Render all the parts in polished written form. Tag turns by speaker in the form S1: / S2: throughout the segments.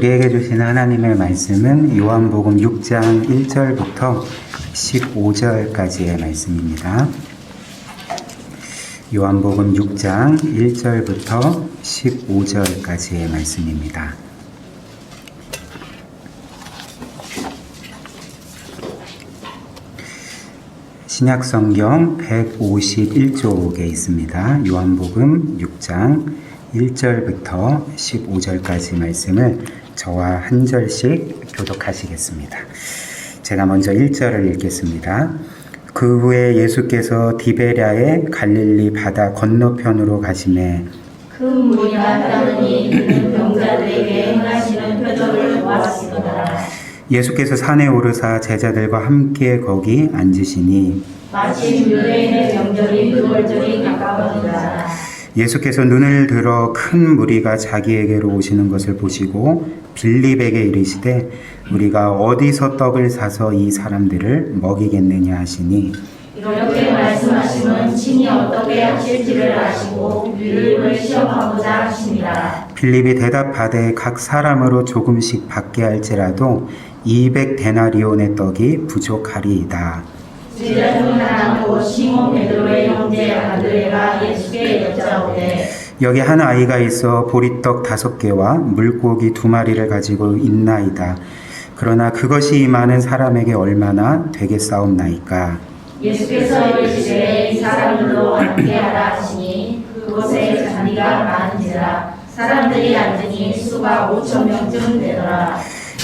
S1: 우리에게 주신 하나님의 말씀은 요한복음 6장 1절부터 15절까지의 말씀입니다. 요한복음 6장 1절부터 15절까지의 말씀입니다. 신약성경 151쪽에 있습니다. 요한복음 6장 1절부터 15절까지 말씀을 저와 한 절씩 교독하시겠습니다. 제가 먼저 1절을 읽겠습니다. 그 후에 예수께서 디베랴의 갈릴리 바다 건너편으로 가시매
S2: 큰 무리가 따르니 이는 병자들에게 행하시는 표적을 보았으리라.
S1: 예수께서 산에 오르사 제자들과 함께 거기 앉으시니
S2: 마침 유대인의 명절인 유월절이 가까웠더라.
S1: 예수께서 눈을 들어 큰 무리가 자기에게로 오시는 것을 보시고 빌립에게 이르시되 우리가 어디서 떡을 사서 이 사람들을 먹이겠느냐 하시니
S2: 이렇게 말씀하시면 친히 어떻게 하실지를 아시고 빌립을 시험하고자 하시니라.
S1: 빌립이 대답하되 각 사람으로 조금씩 받게 할지라도 200데나리온의 떡이 부족하리이다.
S2: 제자 중 하나도 시몬 베드로의 형제 안드레가 예수께 여짜오되
S1: 여기 한 아이가 있어 보리떡 5개와 물고기 2마리를 가지고 있나이다. 그러나 그것이 이 많은 사람에게 얼마나 되겠사옵나이까.
S2: 예수께서 이르시되 이 사람들로 함께하라 하시니 그곳에 자리가 많은지라 사람들이 앉으니 수가 5,000명쯤 되더라.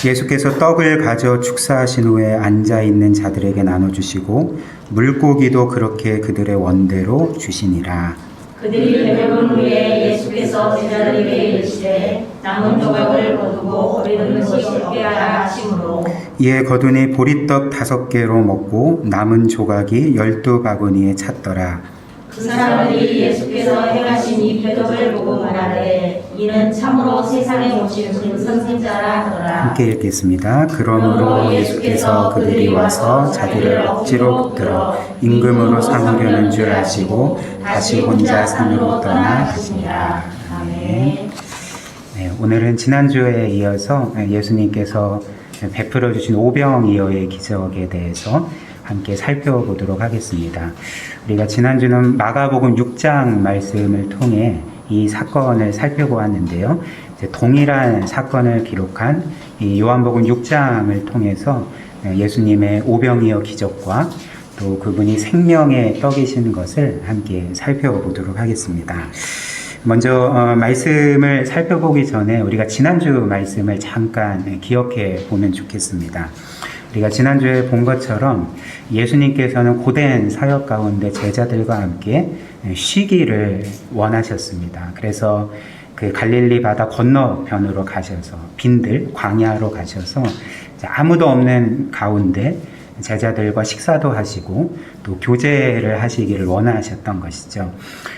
S1: 예수께서 떡을 가져 축사하신 후에 앉아있는 자들에게 나눠주시고 물고기도 그렇게 그들의 원대로 주시니라.
S2: 그들이 배고픈 후에 예수께서 제자들에게 이르시되 남은 조각을 거두고 버리는 것이 없게하라 하시므로
S1: 이에 거두니 보리떡 5개로 먹고 남은 조각이 12바구니에 찼더라.
S2: 그 사람들이 예수께서 행하신 이 표적을 보고 말하되 이는 참으로 세상에 오신 선생자라 하더라.
S1: 함께 읽겠습니다. 그러므로 예수께서 그들이 와서 자기를 억지로 붙들어 임금으로 삼으려는 줄 아시고 다시 혼자 산으로 떠나 가시니라. 아멘. 네, 오늘은 지난주에 이어서 예수님께서 베풀어 주신 오병이어의 기적에 대해서 함께 살펴보도록 하겠습니다. 우리가 지난주는 마가복음 6장 말씀을 통해 이 사건을 살펴보았는데요. 이제 동일한 사건을 기록한 이 요한복음 6장을 통해서 예수님의 오병이어 기적과 또 그분이 생명의 떡이신 것을 함께 살펴보도록 하겠습니다. 먼저 말씀을 살펴보기 전에 우리가 지난주 말씀을 잠깐 기억해 보면 좋겠습니다. 우리가 지난주에 본 것처럼 예수님께서는 고된 사역 가운데 제자들과 함께 쉬기를 원하셨습니다. 그래서 그 갈릴리 바다 건너편으로 가셔서 빈들 광야로 가셔서 아무도 없는 가운데 제자들과 식사도 하시고 또 교제를 하시기를 원하셨던 것이죠.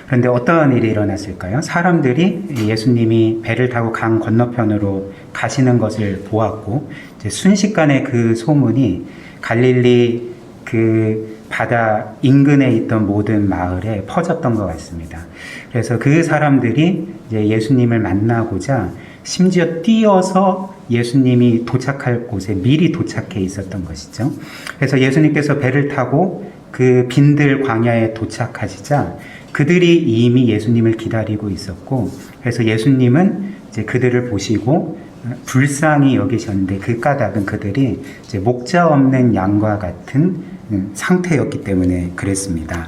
S1: 그런데 어떤 일이 일어났을까요? 사람들이 예수님이 배를 타고 강 건너편으로 가시는 것을 보았고 이제 순식간에 그 소문이 갈릴리 그 바다 인근에 있던 모든 마을에 퍼졌던 것 같습니다. 그래서 그 사람들이 이제 예수님을 만나고자 심지어 뛰어서 예수님이 도착할 곳에 미리 도착해 있었던 것이죠. 그래서 예수님께서 배를 타고 그 빈들 광야에 도착하시자 그들이 이미 예수님을 기다리고 있었고, 그래서 예수님은 이제 그들을 보시고 불쌍히 여기셨는데 그 까닭은 그들이 이제 목자 없는 양과 같은 상태였기 때문에 그랬습니다.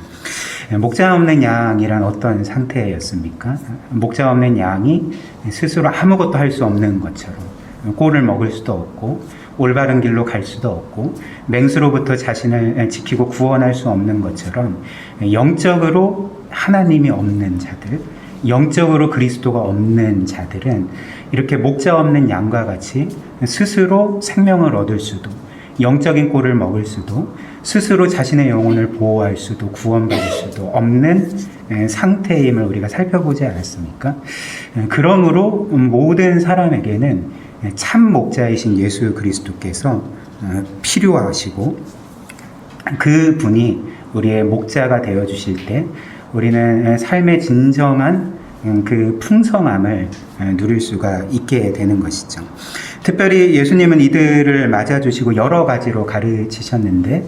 S1: 목자 없는 양이란 어떤 상태였습니까? 목자 없는 양이 스스로 아무것도 할 수 없는 것처럼 꼴을 먹을 수도 없고 올바른 길로 갈 수도 없고 맹수로부터 자신을 지키고 구원할 수 없는 것처럼 영적으로 하나님이 없는 자들, 영적으로 그리스도가 없는 자들은 이렇게 목자 없는 양과 같이 스스로 생명을 얻을 수도 영적인 꼴을 먹을 수도 스스로 자신의 영혼을 보호할 수도 구원받을 수도 없는 상태임을 우리가 살펴보지 않았습니까? 그러므로 모든 사람에게는 참 목자이신 예수 그리스도께서 필요하시고 그분이 우리의 목자가 되어주실 때 우리는 삶의 진정한 그 풍성함을 누릴 수가 있게 되는 것이죠. 특별히 예수님은 이들을 맞아주시고 여러 가지로 가르치셨는데,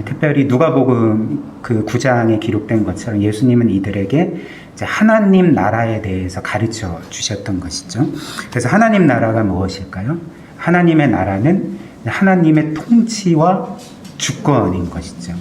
S1: 특별히 누가복음 그 9장에 기록된 것처럼 예수님은 이들에게 이제 하나님 나라에 대해서 가르쳐 주셨던 것이죠. 그래서 하나님 나라가 무엇일까요? 하나님의 나라는 하나님의 통치와 주권인 것이죠.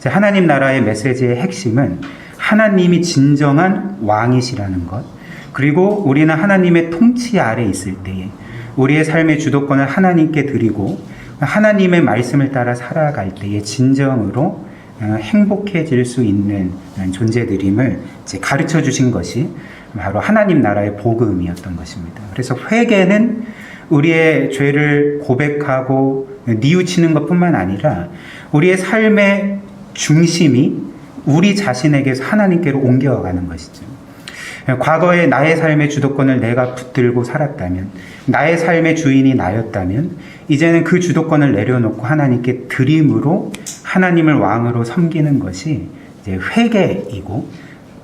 S1: 하나님 나라의 메시지의 핵심은 하나님이 진정한 왕이시라는 것, 그리고 우리는 하나님의 통치 아래 있을 때에 우리의 삶의 주도권을 하나님께 드리고 하나님의 말씀을 따라 살아갈 때에 진정으로 행복해질 수 있는 존재들임을 가르쳐 주신 것이 바로 하나님 나라의 복음이었던 것입니다. 그래서 회개는 우리의 죄를 고백하고 뉘우치는 것뿐만 아니라 우리의 삶의 중심이 우리 자신에게서 하나님께로 옮겨가는 것이죠. 과거에 나의 삶의 주도권을 내가 붙들고 살았다면, 나의 삶의 주인이 나였다면, 이제는 그 주도권을 내려놓고 하나님께 드림으로 하나님을 왕으로 섬기는 것이 이제 회개이고,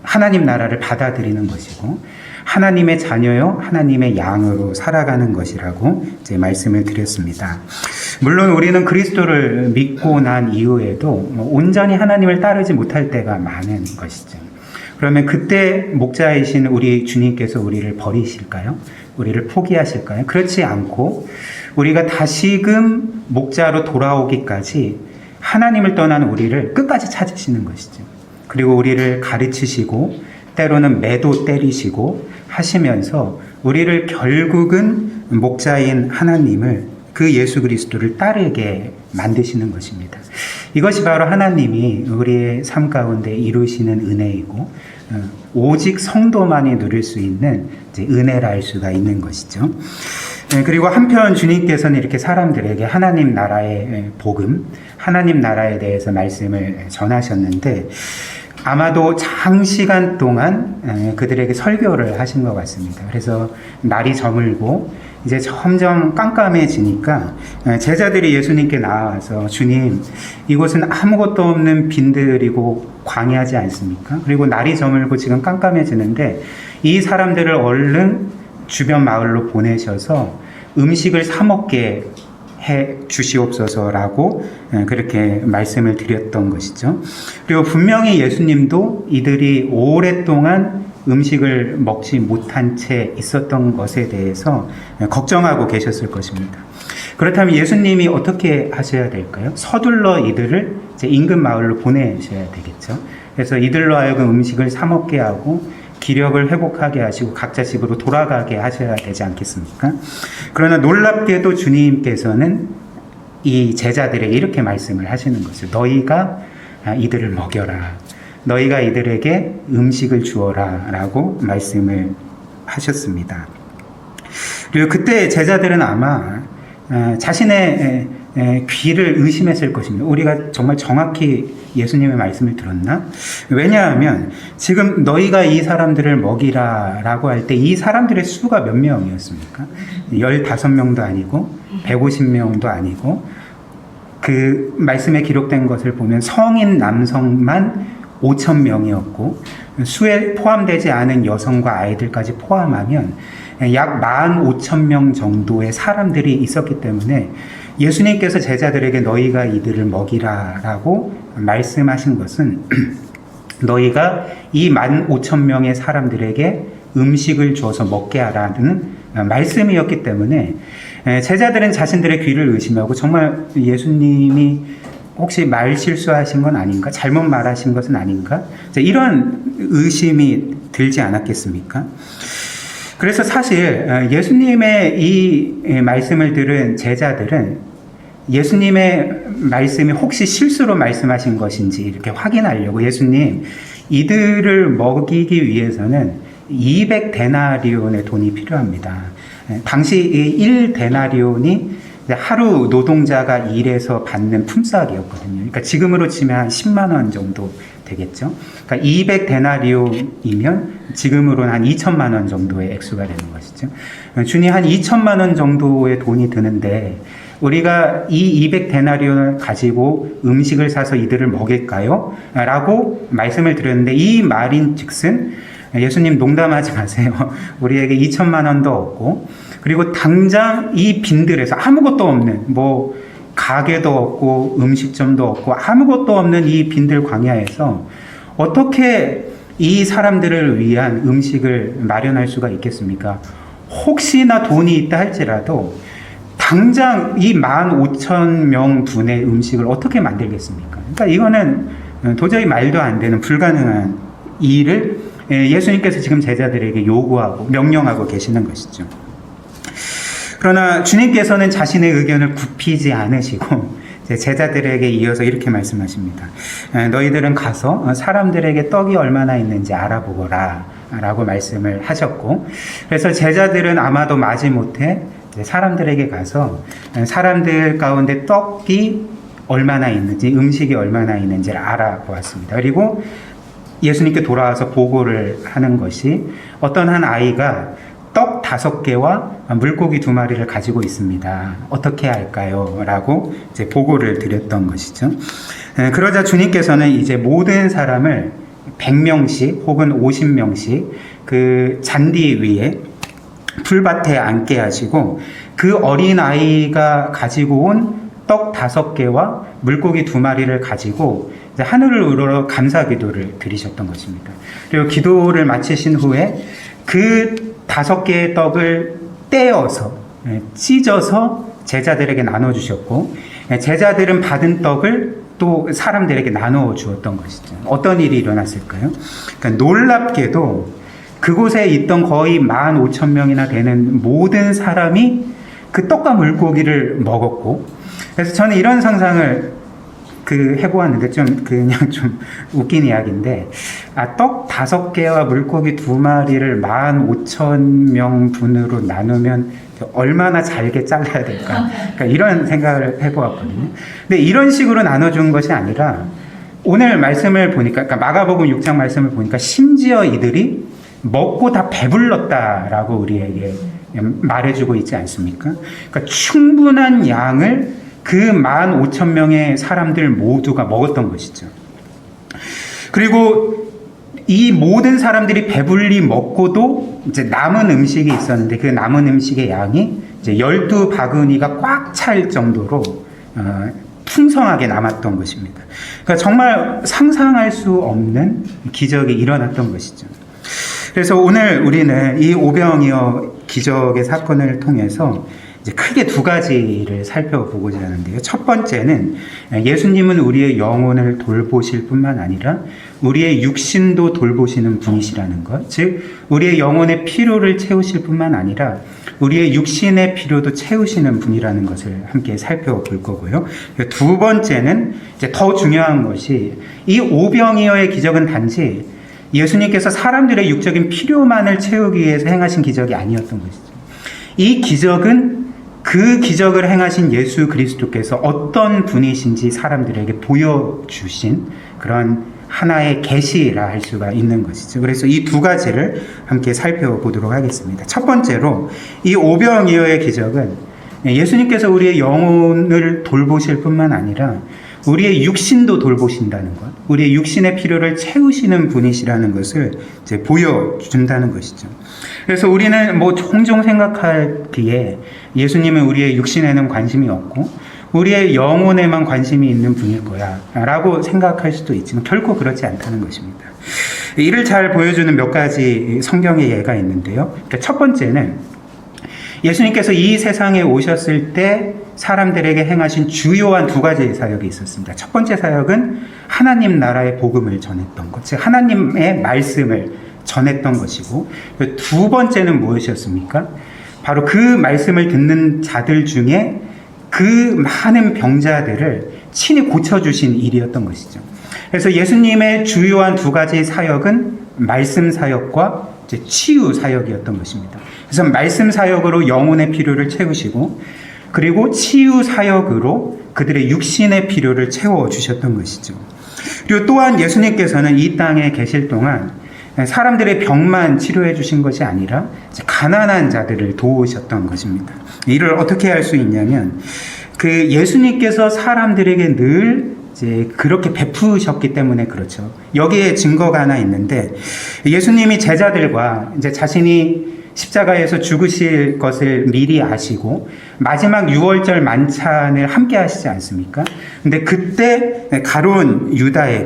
S1: 하나님 나라를 받아들이는 것이고, 하나님의 자녀요, 하나님의 양으로 살아가는 것이라고 이제 말씀을 드렸습니다. 물론 우리는 그리스도를 믿고 난 이후에도 온전히 하나님을 따르지 못할 때가 많은 것이죠. 그러면 그때 목자이신 우리 주님께서 우리를 버리실까요? 우리를 포기하실까요? 그렇지 않고 우리가 다시금 목자로 돌아오기까지 하나님을 떠난 우리를 끝까지 찾으시는 것이죠. 그리고 우리를 가르치시고 때로는 매도 때리시고 하시면서 우리를 결국은 목자인 하나님을, 그 예수 그리스도를 따르게 만드시는 것입니다. 이것이 바로 하나님이 우리의 삶 가운데 이루시는 은혜이고 오직 성도만이 누릴 수 있는 은혜라 할 수가 있는 것이죠. 그리고 한편 주님께서는 이렇게 사람들에게 하나님 나라의 복음, 하나님 나라에 대해서 말씀을 전하셨는데 아마도 장시간 동안 그들에게 설교를 하신 것 같습니다. 그래서 날이 저물고 이제 점점 깜깜해지니까 제자들이 예수님께 나와서 주님, 이곳은 아무것도 없는 빈들이고 광야지 않습니까? 그리고 날이 저물고 지금 깜깜해지는데 이 사람들을 얼른 주변 마을로 보내셔서 음식을 사 먹게 해 주시옵소서라고 그렇게 말씀을 드렸던 것이죠. 그리고 분명히 예수님도 이들이 오랫동안 음식을 먹지 못한 채 있었던 것에 대해서 걱정하고 계셨을 것입니다. 그렇다면 예수님이 어떻게 하셔야 될까요? 서둘러 이들을 이제 인근 마을로 보내셔야 되겠죠. 그래서 이들로 하여금 음식을 사 먹게 하고 기력을 회복하게 하시고 각자 집으로 돌아가게 하셔야 되지 않겠습니까? 그러나 놀랍게도 주님께서는 이 제자들에게 이렇게 말씀을 하시는 것을, 너희가 이들을 먹여라, 너희가 이들에게 음식을 주어라 라고 말씀을 하셨습니다. 그리고 그때 제자들은 아마 자신의 귀를 의심했을 것입니다. 우리가 정말 정확히 예수님의 말씀을 들었나? 왜냐하면 지금 너희가 이 사람들을 먹이라 라고 할 때 이 사람들의 수가 몇 명이었습니까? 15명도 아니고 150명도 아니고, 그 말씀에 기록된 것을 보면 성인 남성만 5,000명이었고 수에 포함되지 않은 여성과 아이들까지 포함하면 약 15,000명 정도의 사람들이 있었기 때문에 예수님께서 제자들에게 너희가 이들을 먹이라 라고 말씀하신 것은 너희가 이 15,000명의 사람들에게 음식을 주어서 먹게 하라는 말씀이었기 때문에 제자들은 자신들의 귀를 의심하고 정말 예수님이 혹시 말 실수하신 건 아닌가? 잘못 말하신 것은 아닌가? 이런 의심이 들지 않았겠습니까? 그래서 사실 예수님의 이 말씀을 들은 제자들은 예수님의 말씀이 혹시 실수로 말씀하신 것인지 이렇게 확인하려고, 예수님, 이들을 먹이기 위해서는 200데나리온의 돈이 필요합니다. 당시 1데나리온이 하루 노동자가 일해서 받는 품삯이었거든요. 그러니까 지금으로 치면 한 10만 원 정도 되겠죠. 그러니까 200데나리온이면 지금으로는 한 2천만 원 정도의 액수가 되는 것이죠. 주님, 한 2천만 원 정도의 돈이 드는데 우리가 이 200데나리온을 가지고 음식을 사서 이들을 먹일까요? 라고 말씀을 드렸는데, 이 말인 즉슨 예수님 농담하지 마세요. 우리에게 2천만 원도 없고, 그리고 당장 이 빈들에서 아무것도 없는, 뭐 가게도 없고 음식점도 없고 아무것도 없는 이 빈들 광야에서 어떻게 이 사람들을 위한 음식을 마련할 수가 있겠습니까? 혹시나 돈이 있다 할지라도 당장 이 15,000명 분의 음식을 어떻게 만들겠습니까? 그러니까 이거는 도저히 말도 안 되는 불가능한 일을 예수님께서 지금 제자들에게 요구하고 명령하고 계시는 것이죠. 그러나 주님께서는 자신의 의견을 굽히지 않으시고 제자들에게 이어서 이렇게 말씀하십니다. 너희들은 가서 사람들에게 떡이 얼마나 있는지 알아보거라 라고 말씀을 하셨고, 그래서 제자들은 아마도 마지못해 사람들에게 가서 사람들 가운데 떡이 얼마나 있는지, 음식이 얼마나 있는지를 알아보았습니다. 그리고 예수님께 돌아와서 보고를 하는 것이 어떤 한 아이가 떡 5개와 물고기 2마리를 가지고 있습니다. 어떻게 할까요? 라고 이제 보고를 드렸던 것이죠. 그러자 주님께서는 이제 모든 사람을 100명씩 혹은 50명씩 그 잔디 위에 풀밭에 앉게 하시고 그 어린 아이가 가지고 온 떡 5개와 물고기 2마리를 가지고 이제 하늘을 우러러 감사 기도를 드리셨던 것입니다. 그리고 기도를 마치신 후에 그 5개의 떡을 떼어서 찢어서 제자들에게 나눠주셨고, 제자들은 받은 떡을 또 사람들에게 나누어 주었던 것이죠. 어떤 일이 일어났을까요? 그러니까 놀랍게도 그곳에 있던 거의 15,000명이나 되는 모든 사람이 그 떡과 물고기를 먹었고, 그래서 저는 이런 상상을 해보았는데 그냥 좀 웃긴 이야기인데, 떡 5개와 물고기 2마리를 15,000명 분으로 나누면 얼마나 잘게 잘라야 될까? 그러니까 이런 생각을 해보았거든요. 근데 이런 식으로 나눠준 것이 아니라 오늘 말씀을 보니까, 그러니까 마가복음 6장 말씀을 보니까 심지어 이들이 먹고 다 배불렀다라고 우리에게 말해주고 있지 않습니까? 그러니까 충분한 양을 그 15,000명의 사람들 모두가 먹었던 것이죠. 그리고 이 모든 사람들이 배불리 먹고도 이제 남은 음식이 있었는데 그 남은 음식의 양이 이제 12바구니가 꽉 찰 정도로 풍성하게 남았던 것입니다. 그러니까 정말 상상할 수 없는 기적이 일어났던 것이죠. 그래서 오늘 우리는 이 오병이어 기적의 사건을 통해서 이제 크게 2가지를 살펴보고자 하는데요. 첫 번째는 예수님은 우리의 영혼을 돌보실 뿐만 아니라 우리의 육신도 돌보시는 분이시라는 것, 즉 우리의 영혼의 필요를 채우실 뿐만 아니라 우리의 육신의 필요도 채우시는 분이라는 것을 함께 살펴볼 거고요. 2번째는 이제 더 중요한 것이 이 오병이어의 기적은 단지 예수님께서 사람들의 육적인 필요만을 채우기 위해서 행하신 기적이 아니었던 것이죠. 이 기적은 그 기적을 행하신 예수 그리스도께서 어떤 분이신지 사람들에게 보여주신 그런 하나의 계시라 할 수가 있는 것이죠. 그래서 이 2가지를 함께 살펴보도록 하겠습니다. 첫 번째로 이 오병이어의 기적은 예수님께서 우리의 영혼을 돌보실 뿐만 아니라 우리의 육신도 돌보신다는 것, 우리의 육신의 필요를 채우시는 분이시라는 것을 이제 보여준다는 것이죠. 그래서 우리는 뭐 종종 생각하기에 예수님은 우리의 육신에는 관심이 없고 우리의 영혼에만 관심이 있는 분일 거야 라고 생각할 수도 있지만 결코 그렇지 않다는 것입니다. 이를 잘 보여주는 몇 가지 성경의 예가 있는데요. 그러니까 첫 번째는 예수님께서 이 세상에 오셨을 때 사람들에게 행하신 주요한 2가지의 사역이 있었습니다. 첫 번째 사역은 하나님 나라의 복음을 전했던 것, 즉 하나님의 말씀을 전했던 것이고, 2번째는 무엇이었습니까? 바로 그 말씀을 듣는 자들 중에 그 많은 병자들을 친히 고쳐주신 일이었던 것이죠. 그래서 예수님의 주요한 2가지 사역은 말씀 사역과 이제 치유 사역이었던 것입니다. 그래서 말씀 사역으로 영혼의 필요를 채우시고, 그리고 치유 사역으로 그들의 육신의 필요를 채워주셨던 것이죠. 그리고 또한 예수님께서는 이 땅에 계실 동안 사람들의 병만 치료해 주신 것이 아니라 가난한 자들을 도우셨던 것입니다. 이를 어떻게 할 수 있냐면 그 예수님께서 사람들에게 늘 이제 그렇게 베푸셨기 때문에 그렇죠. 여기에 증거가 하나 있는데 예수님이 제자들과 이제 자신이 십자가에서 죽으실 것을 미리 아시고 마지막 6월절 만찬을 함께 하시지 않습니까? 근데 그때 가룟 유다가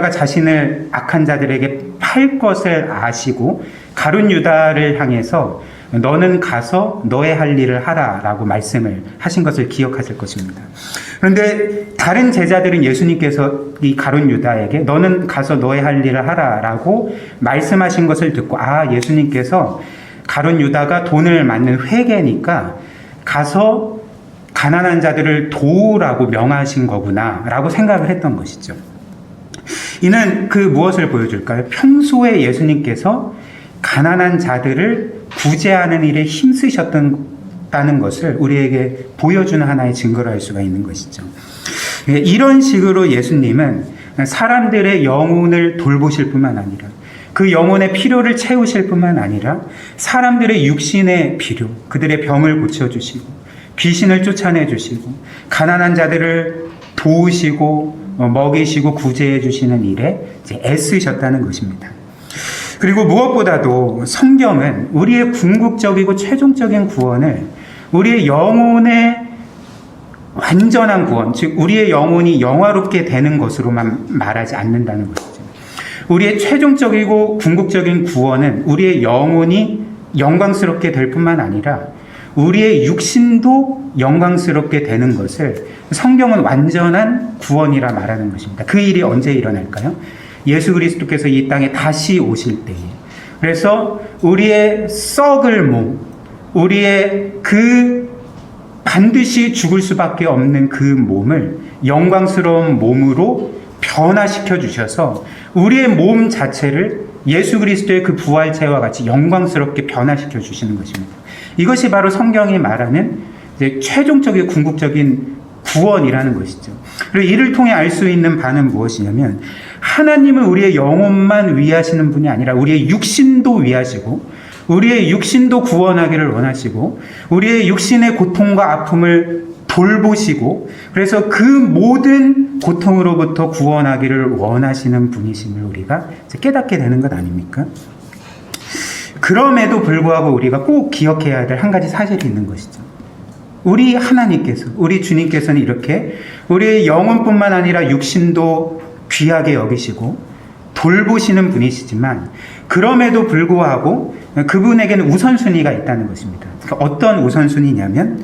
S1: 자신을 악한 자들에게 팔 것을 아시고 가룟 유다를 향해서 너는 가서 너의 할 일을 하라 라고 말씀을 하신 것을 기억하실 것입니다. 그런데 다른 제자들은 예수님께서 이 가룟 유다에게 너는 가서 너의 할 일을 하라 라고 말씀하신 것을 듣고 예수님께서 가룟 유다가 돈을 맞는 회계니까 가서 가난한 자들을 도우라고 명하신 거구나 라고 생각을 했던 것이죠. 이는 무엇을 보여줄까요? 평소에 예수님께서 가난한 자들을 구제하는 일에 힘쓰셨다는 것을 우리에게 보여주는 하나의 증거로 할 수가 있는 것이죠. 이런 식으로 예수님은 사람들의 영혼을 돌보실 뿐만 아니라 그 영혼의 필요를 채우실 뿐만 아니라 사람들의 육신의 필요, 그들의 병을 고쳐주시고 귀신을 쫓아내주시고 가난한 자들을 도우시고 먹이시고 구제해 주시는 일에 애쓰셨다는 것입니다. 그리고 무엇보다도 성경은 우리의 궁극적이고 최종적인 구원을 우리의 영혼의 완전한 구원, 즉 우리의 영혼이 영화롭게 되는 것으로만 말하지 않는다는 것이죠. 우리의 최종적이고 궁극적인 구원은 우리의 영혼이 영광스럽게 될 뿐만 아니라 우리의 육신도 영광스럽게 되는 것을 성경은 완전한 구원이라 말하는 것입니다. 그 일이 언제 일어날까요? 예수 그리스도께서 이 땅에 다시 오실 때에. 그래서 우리의 썩을 몸, 우리의 반드시 죽을 수밖에 없는 그 몸을 영광스러운 몸으로 변화시켜 주셔서 우리의 몸 자체를 예수 그리스도의 그 부활체와 같이 영광스럽게 변화시켜 주시는 것입니다. 이것이 바로 성경이 말하는 이제 최종적인 궁극적인 구원이라는 것이죠. 그리고 이를 통해 알 수 있는 바는 무엇이냐면 하나님은 우리의 영혼만 위하시는 분이 아니라 우리의 육신도 위하시고 우리의 육신도 구원하기를 원하시고 우리의 육신의 고통과 아픔을 돌보시고 그래서 그 모든 고통으로부터 구원하기를 원하시는 분이심을 우리가 깨닫게 되는 것 아닙니까? 그럼에도 불구하고 우리가 꼭 기억해야 될 한 가지 사실이 있는 것이죠. 우리 하나님께서, 우리 주님께서는 이렇게 우리의 영혼뿐만 아니라 육신도 귀하게 여기시고 돌보시는 분이시지만 그럼에도 불구하고 그분에게는 우선순위가 있다는 것입니다. 그러니까 어떤 우선순위냐면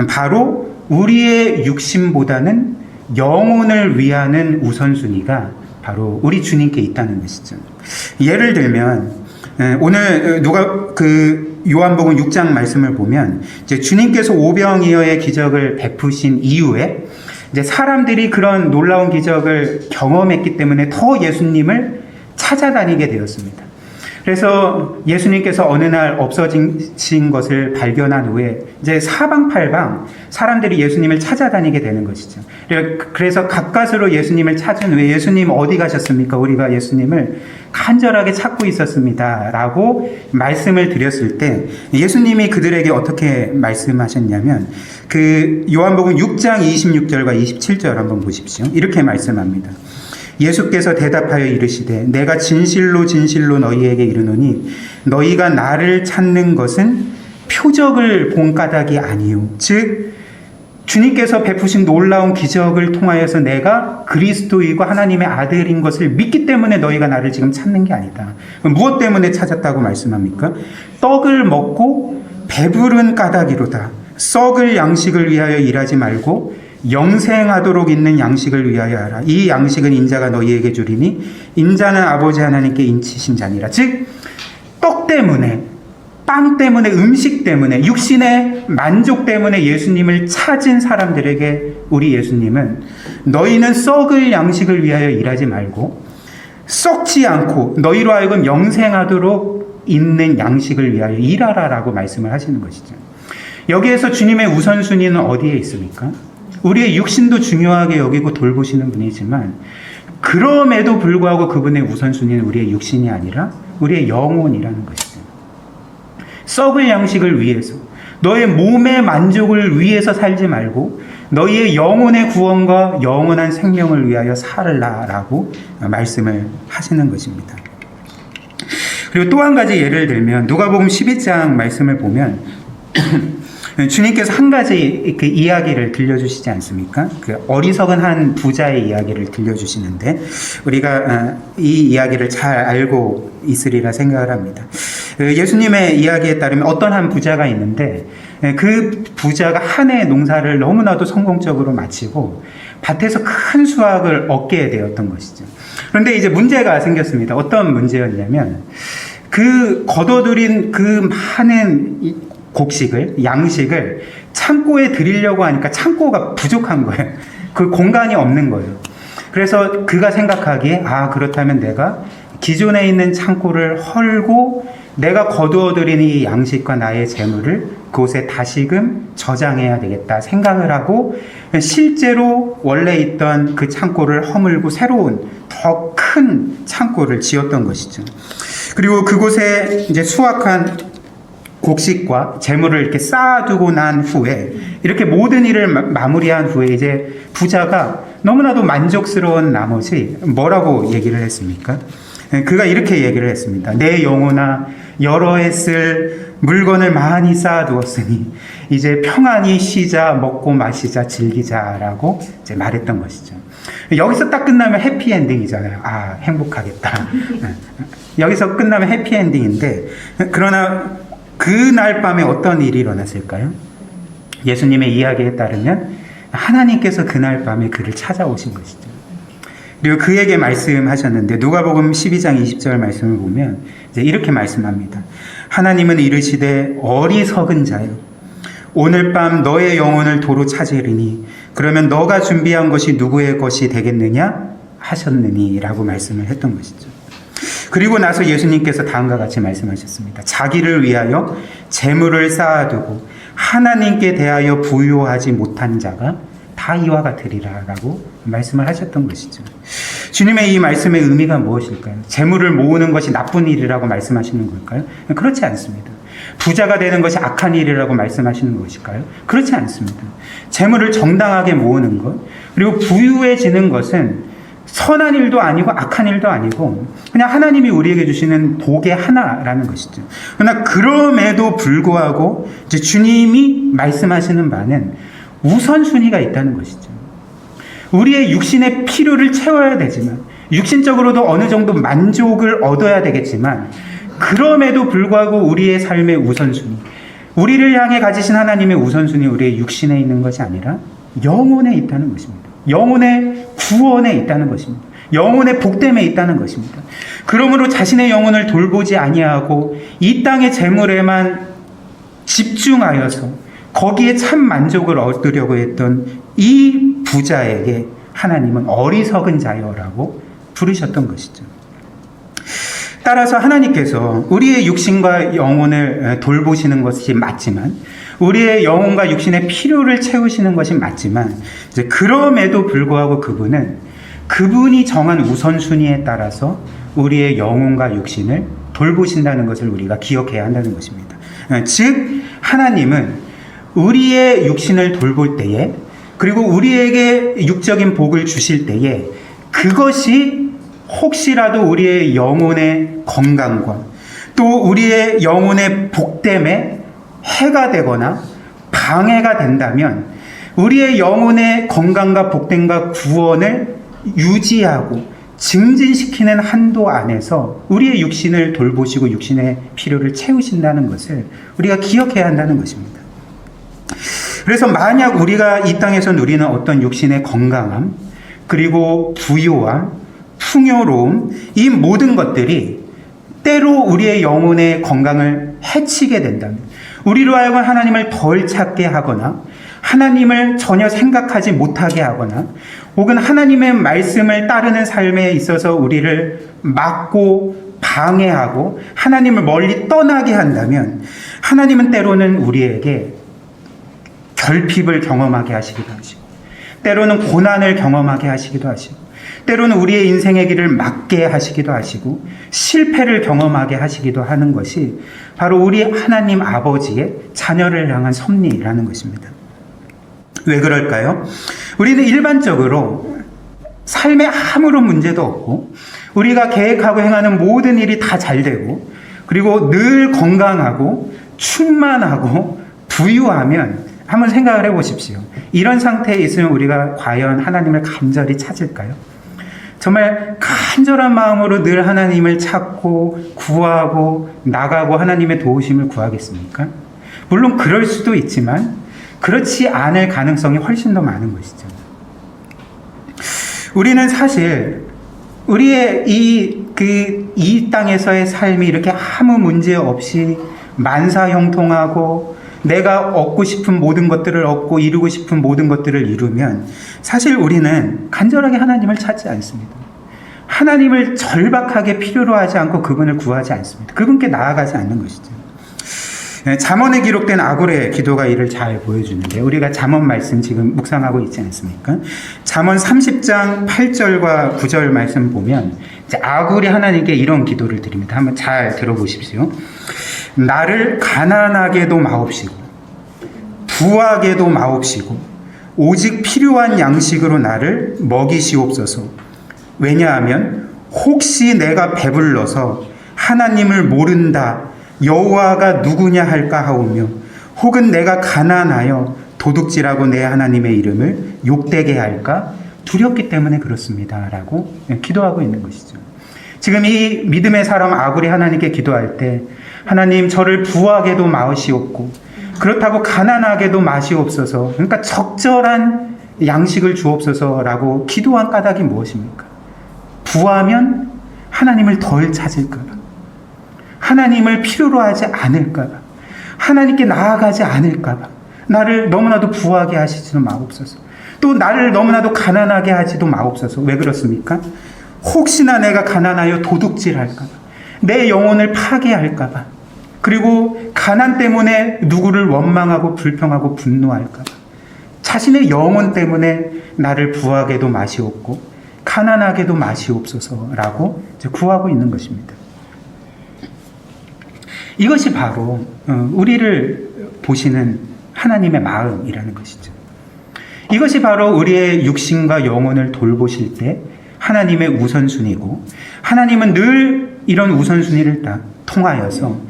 S1: 바로 우리의 육신보다는 영혼을 위하는 우선순위가 바로 우리 주님께 있다는 것이죠. 예를 들면 오늘 요한복음 6장 말씀을 보면 이제 주님께서 오병이어의 기적을 베푸신 이후에 이제 사람들이 그런 놀라운 기적을 경험했기 때문에 더 예수님을 찾아다니게 되었습니다. 그래서 예수님께서 어느 날 없어진 것을 발견한 후에 이제 사방팔방 사람들이 예수님을 찾아다니게 되는 것이죠. 그래서 가까스로 예수님을 찾은 후에 예수님 어디 가셨습니까? 우리가 예수님을 간절하게 찾고 있었습니다. 라고 말씀을 드렸을 때 예수님이 그들에게 어떻게 말씀하셨냐면 요한복음 6장 26절과 27절 한번 보십시오. 이렇게 말씀합니다. 예수께서 대답하여 이르시되 내가 진실로 진실로 너희에게 이르노니 너희가 나를 찾는 것은 표적을 본 까닭이 아니요 즉 주님께서 베푸신 놀라운 기적을 통하여서 내가 그리스도이고 하나님의 아들인 것을 믿기 때문에 너희가 나를 지금 찾는 게 아니다. 무엇 때문에 찾았다고 말씀합니까? 떡을 먹고 배부른 까닭이로다. 썩을 양식을 위하여 일하지 말고 영생하도록 있는 양식을 위하여 하라. 이 양식은 인자가 너희에게 주리니 인자는 아버지 하나님께 인치신 자니라. 즉 떡 때문에, 빵 때문에, 음식 때문에, 육신의 만족 때문에 예수님을 찾은 사람들에게 우리 예수님은 너희는 썩을 양식을 위하여 일하지 말고 썩지 않고 너희로 하여금 영생하도록 있는 양식을 위하여 일하라라고 말씀을 하시는 것이죠. 여기에서 주님의 우선순위는 어디에 있습니까? 우리의 육신도 중요하게 여기고 돌보시는 분이지만 그럼에도 불구하고 그분의 우선순위는 우리의 육신이 아니라 우리의 영혼이라는 것이죠. 썩을 양식을 위해서 너의 몸의 만족을 위해서 살지 말고 너희의 영혼의 구원과 영원한 생명을 위하여 살라라고 말씀을 하시는 것입니다. 그리고 또 한 가지 예를 들면 누가복음 12장 말씀을 보면 주님께서 한 가지 그 이야기를 들려주시지 않습니까? 그 어리석은 한 부자의 이야기를 들려주시는데 우리가 이 이야기를 잘 알고 있으리라 생각을 합니다. 예수님의 이야기에 따르면 어떤 한 부자가 있는데 그 부자가 한 해 농사를 너무나도 성공적으로 마치고 밭에서 큰 수확을 얻게 되었던 것이죠. 그런데 이제 문제가 생겼습니다. 어떤 문제였냐면 그 거둬들인 그 많은 곡식을, 양식을 창고에 드리려고 하니까 창고가 부족한 거예요. 그 공간이 없는 거예요. 그래서 그가 생각하기에 그렇다면 내가 기존에 있는 창고를 헐고 내가 거두어들인 이 양식과 나의 재물을 그곳에 다시금 저장해야 되겠다 생각을 하고 실제로 원래 있던 그 창고를 허물고 새로운 더 큰 창고를 지었던 것이죠. 그리고 그곳에 이제 수확한 곡식과 재물을 이렇게 쌓아두고 난 후에 이렇게 모든 일을 마무리한 후에 이제 부자가 너무나도 만족스러운 나머지 뭐라고 얘기를 했습니까? 그가 이렇게 얘기를 했습니다. 내 영혼아 여러 해 쓸 물건을 많이 쌓아두었으니 이제 평안히 쉬자, 먹고 마시자, 즐기자라고 이제 말했던 것이죠. 여기서 딱 끝나면 해피엔딩이잖아요. 행복하겠다. 여기서 끝나면 해피엔딩인데 그러나 그날 밤에 어떤 일이 일어났을까요? 예수님의 이야기에 따르면 하나님께서 그날 밤에 그를 찾아오신 것이죠. 그리고 그에게 말씀하셨는데 누가복음 12장 20절 말씀을 보면 이제 이렇게 말씀합니다. 하나님은 이르시되 어리석은 자여 오늘 밤 너의 영혼을 도로 찾으리니 그러면 너가 준비한 것이 누구의 것이 되겠느냐 하셨느니 라고 말씀을 했던 것이죠. 그리고 나서 예수님께서 다음과 같이 말씀하셨습니다. 자기를 위하여 재물을 쌓아두고 하나님께 대하여 부유하지 못한 자가 다 이와 같으리라 라고 말씀을 하셨던 것이죠. 주님의 이 말씀의 의미가 무엇일까요? 재물을 모으는 것이 나쁜 일이라고 말씀하시는 걸까요? 그렇지 않습니다. 부자가 되는 것이 악한 일이라고 말씀하시는 것일까요? 그렇지 않습니다. 재물을 정당하게 모으는 것, 그리고 부유해지는 것은 선한 일도 아니고 악한 일도 아니고 그냥 하나님이 우리에게 주시는 복의 하나라는 것이죠. 그러나 그럼에도 불구하고 이제 주님이 말씀하시는 바는 우선순위가 있다는 것이죠. 우리의 육신의 필요를 채워야 되지만 육신적으로도 어느 정도 만족을 얻어야 되겠지만 그럼에도 불구하고 우리의 삶의 우선순위, 우리를 향해 가지신 하나님의 우선순위 우리의 육신에 있는 것이 아니라 영혼에 있다는 것입니다. 영혼의 구원에 있다는 것입니다. 영혼의 복됨에 있다는 것입니다. 그러므로 자신의 영혼을 돌보지 아니하고 이 땅의 재물에만 집중하여서 거기에 참 만족을 얻으려고 했던 이 부자에게 하나님은 어리석은 자여라고 부르셨던 것이죠. 따라서 하나님께서 우리의 육신과 영혼을 돌보시는 것이 맞지만 우리의 영혼과 육신의 필요를 채우시는 것이 맞지만 이제 그럼에도 불구하고 그분이 정한 우선순위에 따라서 우리의 영혼과 육신을 돌보신다는 것을 우리가 기억해야 한다는 것입니다. 즉 하나님은 우리의 육신을 돌볼 때에 그리고 우리에게 육적인 복을 주실 때에 그것이 혹시라도 우리의 영혼의 건강과 또 우리의 영혼의 복됨에 해가 되거나 방해가 된다면 우리의 영혼의 건강과 복됨과 구원을 유지하고 증진시키는 한도 안에서 우리의 육신을 돌보시고 육신의 필요를 채우신다는 것을 우리가 기억해야 한다는 것입니다. 그래서 만약 우리가 이 땅에서 누리는 어떤 육신의 건강함 그리고 부요함 풍요로움 이 모든 것들이 때로 우리의 영혼의 건강을 해치게 된다면 우리로 하여금 하나님을 덜 찾게 하거나 하나님을 전혀 생각하지 못하게 하거나 혹은 하나님의 말씀을 따르는 삶에 있어서 우리를 막고 방해하고 하나님을 멀리 떠나게 한다면 하나님은 때로는 우리에게 결핍을 경험하게 하시기도 하시고 때로는 고난을 경험하게 하시기도 하시고 때로는 우리의 인생의 길을 막게 하시기도 하시고 실패를 경험하게 하시기도 하는 것이 바로 우리 하나님 아버지의 자녀를 향한 섭리라는 것입니다. 왜 그럴까요? 우리는 일반적으로 삶에 아무런 문제도 없고 우리가 계획하고 행하는 모든 일이 다 잘 되고 그리고 늘 건강하고 충만하고 부유하면 한번 생각을 해보십시오. 이런 상태에 있으면 우리가 과연 하나님을 간절히 찾을까요? 정말 간절한 마음으로 늘 하나님을 찾고 구하고 나가고 하나님의 도우심을 구하겠습니까? 물론 그럴 수도 있지만 그렇지 않을 가능성이 훨씬 더 많은 것이죠. 우리는 사실 우리의 이 땅에서의 삶이 이렇게 아무 문제 없이 만사형통하고 내가 얻고 싶은 모든 것들을 얻고 이루고 싶은 모든 것들을 이루면 사실 우리는 간절하게 하나님을 찾지 않습니다. 하나님을 절박하게 필요로 하지 않고 그분을 구하지 않습니다. 그분께 나아가지 않는 것이죠. 잠언에 기록된 아굴의 기도가 이를 잘 보여주는데 우리가 잠언 말씀 지금 묵상하고 있지 않습니까? 잠언 30장 8절과 9절 말씀 보면 이제 아굴이 하나님께 이런 기도를 드립니다. 한번 잘 들어보십시오. 나를 가난하게도 마옵시고 부하게도 마옵시고 오직 필요한 양식으로 나를 먹이시옵소서. 왜냐하면 혹시 내가 배불러서 하나님을 모른다 여호와가 누구냐 할까 하오며 혹은 내가 가난하여 도둑질하고 내 하나님의 이름을 욕되게 할까 두렵기 때문에 그렇습니다 라고 기도하고 있는 것이죠. 지금 이 믿음의 사람 아굴이 하나님께 기도할 때 하나님 저를 부하게도 마시옵고 그렇다고 가난하게도 마시옵소서, 그러니까 적절한 양식을 주옵소서라고 기도한 까닭이 무엇입니까? 부하면 하나님을 덜 찾을까 봐, 하나님을 필요로 하지 않을까 봐, 하나님께 나아가지 않을까 봐 나를 너무나도 부하게 하시지도 마옵소서. 또 나를 너무나도 가난하게 하지도 마옵소서. 왜 그렇습니까? 혹시나 내가 가난하여 도둑질할까 봐, 내 영혼을 파괴할까 봐, 그리고 가난 때문에 누구를 원망하고 불평하고 분노할까 봐 자신의 영혼 때문에 나를 부하게도 마시옵고 가난하게도 마시옵소서라고 구하고 있는 것입니다. 이것이 바로 우리를 보시는 하나님의 마음이라는 것이죠. 이것이 바로 우리의 육신과 영혼을 돌보실 때 하나님의 우선순위고, 하나님은 늘 이런 우선순위를 통하여서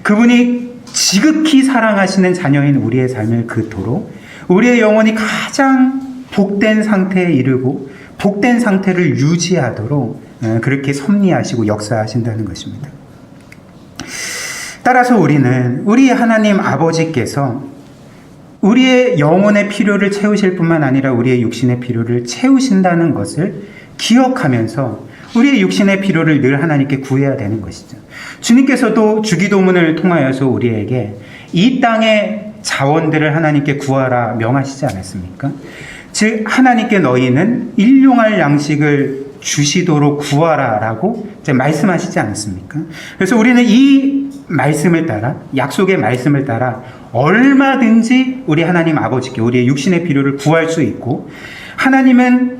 S1: 그분이 지극히 사랑하시는 자녀인 우리의 삶을 그토록 우리의 영혼이 가장 복된 상태에 이르고 복된 상태를 유지하도록 그렇게 섭리하시고 역사하신다는 것입니다. 따라서 우리는 우리 하나님 아버지께서 우리의 영혼의 필요를 채우실 뿐만 아니라 우리의 육신의 필요를 채우신다는 것을 기억하면서 우리의 육신의 필요를 늘 하나님께 구해야 되는 것이죠. 주님께서도 주기도문을 통하여서 우리에게 이 땅의 자원들을 하나님께 구하라 명하시지 않았습니까? 즉 하나님께 너희는 일용할 양식을 주시도록 구하라라고 말씀하시지 않았습니까? 그래서 우리는 이 말씀을 따라, 약속의 말씀을 따라 얼마든지 우리 하나님 아버지께 우리의 육신의 필요를 구할 수 있고, 하나님은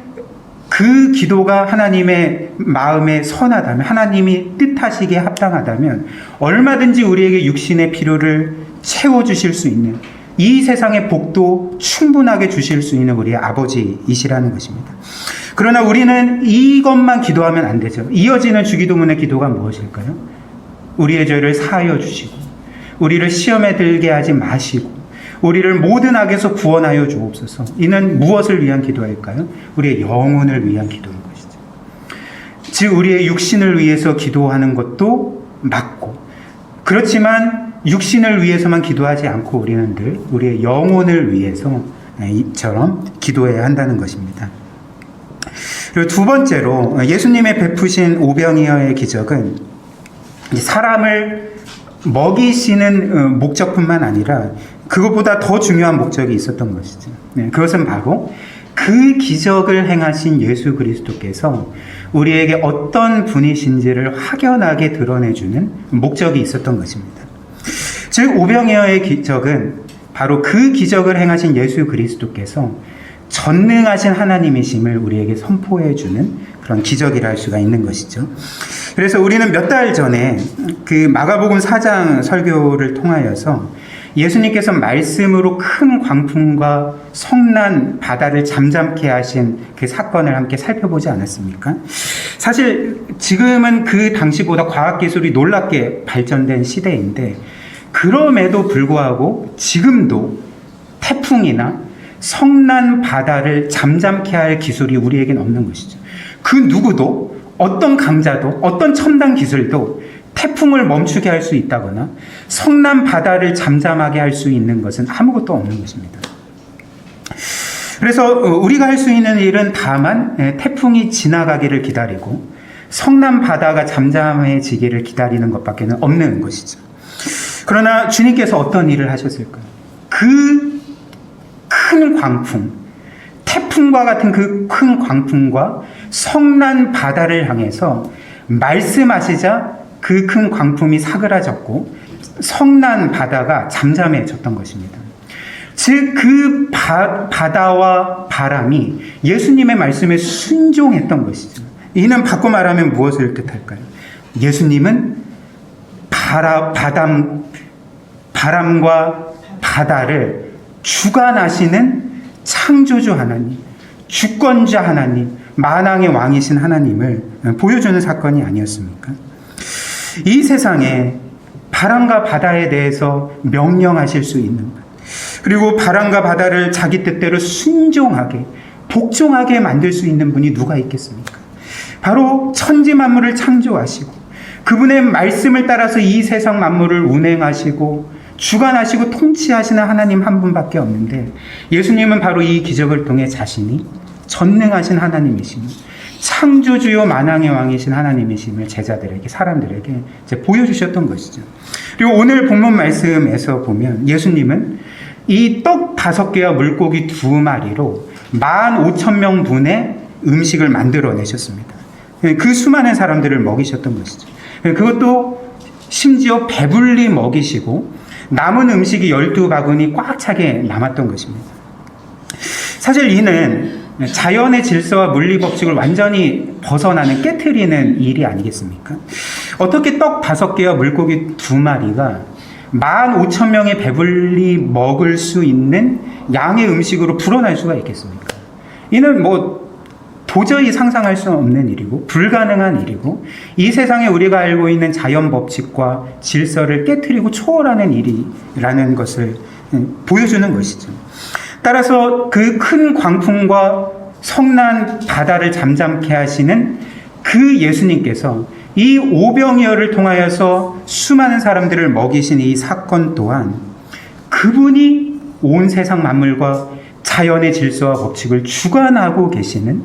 S1: 그 기도가 하나님의 마음에 선하다면, 하나님이 뜻하시기에 합당하다면 얼마든지 우리에게 육신의 필요를 채워주실 수 있는, 이 세상의 복도 충분하게 주실 수 있는 우리의 아버지이시라는 것입니다. 그러나 우리는 이것만 기도하면 안 되죠. 이어지는 주기도문의 기도가 무엇일까요? 우리의 죄를 사하여 주시고 우리를 시험에 들게 하지 마시고 우리를 모든 악에서 구원하여 주옵소서. 이는 무엇을 위한 기도일까요? 우리의 영혼을 위한 기도인 것이죠. 즉 우리의 육신을 위해서 기도하는 것도 맞고, 그렇지만 육신을 위해서만 기도하지 않고 우리는 늘 우리의 영혼을 위해서 이처럼 기도해야 한다는 것입니다. 그리고 두 번째로 예수님의 베푸신 오병이어의 기적은 사람을 먹이시는 목적뿐만 아니라 그것보다 더 중요한 목적이 있었던 것이죠. 그것은 바로 그 기적을 행하신 예수 그리스도께서 우리에게 어떤 분이신지를 확연하게 드러내주는 목적이 있었던 것입니다. 즉 오병이어의 기적은 바로 그 기적을 행하신 예수 그리스도께서 전능하신 하나님이심을 우리에게 선포해주는 그런 기적이라 할 수가 있는 것이죠. 그래서 우리는 몇 달 전에 그 마가복음 4장 설교를 통하여서 예수님께서 말씀으로 큰 광풍과 성난 바다를 잠잠케 하신 그 사건을 함께 살펴보지 않았습니까? 사실 지금은 그 당시보다 과학기술이 놀랍게 발전된 시대인데, 그럼에도 불구하고 지금도 태풍이나 성난 바다를 잠잠케 할 기술이 우리에겐 없는 것이죠. 그 누구도, 어떤 강자도, 어떤 첨단 기술도 태풍을 멈추게 할 수 있다거나 성난 바다를 잠잠하게 할 수 있는 것은 아무것도 없는 것입니다. 그래서 우리가 할 수 있는 일은 다만 태풍이 지나가기를 기다리고 성난 바다가 잠잠해지기를 기다리는 것밖에 없는 것이죠. 그러나 주님께서 어떤 일을 하셨을까요? 그 큰 광풍, 태풍과 같은 그 큰 광풍과 성난 바다를 향해서 말씀하시자 그 큰 광풍이 사그라졌고 성난 바다가 잠잠해졌던 것입니다. 즉 그 바다와 바람이 예수님의 말씀에 순종했던 것이죠. 이는 바꿔 말하면 무엇을 뜻할까요? 예수님은 바람과 바다를 주관하시는 창조주 하나님, 주권자 하나님, 만왕의 왕이신 하나님을 보여주는 사건이 아니었습니까? 이 세상에 바람과 바다에 대해서 명령하실 수 있는 것, 그리고 바람과 바다를 자기 뜻대로 순종하게, 복종하게 만들 수 있는 분이 누가 있겠습니까? 바로 천지 만물을 창조하시고 그분의 말씀을 따라서 이 세상 만물을 운행하시고 주관하시고 통치하시는 하나님 한 분밖에 없는데, 예수님은 바로 이 기적을 통해 자신이 전능하신 하나님이시며 창조주요 만왕의 왕이신 하나님이심을 제자들에게, 사람들에게 이제 보여주셨던 것이죠. 그리고 오늘 본문 말씀에서 보면 예수님은 이 떡 5개와 물고기 2마리로 15,000명분의 음식을 만들어내셨습니다. 그 수많은 사람들을 먹이셨던 것이죠. 그것도 심지어 배불리 먹이시고 남은 음식이 12바구니 꽉 차게 남았던 것입니다. 사실 이는 자연의 질서와 물리법칙을 완전히 벗어나는, 깨트리는 일이 아니겠습니까? 어떻게 떡 5개와 물고기 2마리가 15,000명의 배불리 먹을 수 있는 양의 음식으로 불어날 수가 있겠습니까? 이는 도저히 상상할 수 없는 일이고 불가능한 일이고, 이 세상에 우리가 알고 있는 자연 법칙과 질서를 깨트리고 초월하는 일이라는 것을 보여주는 것이죠. 따라서 그 큰 광풍과 성난 바다를 잠잠케 하시는 그 예수님께서 이 오병이어를 통하여서 수많은 사람들을 먹이신 이 사건 또한 그분이 온 세상 만물과 자연의 질서와 법칙을 주관하고 계시는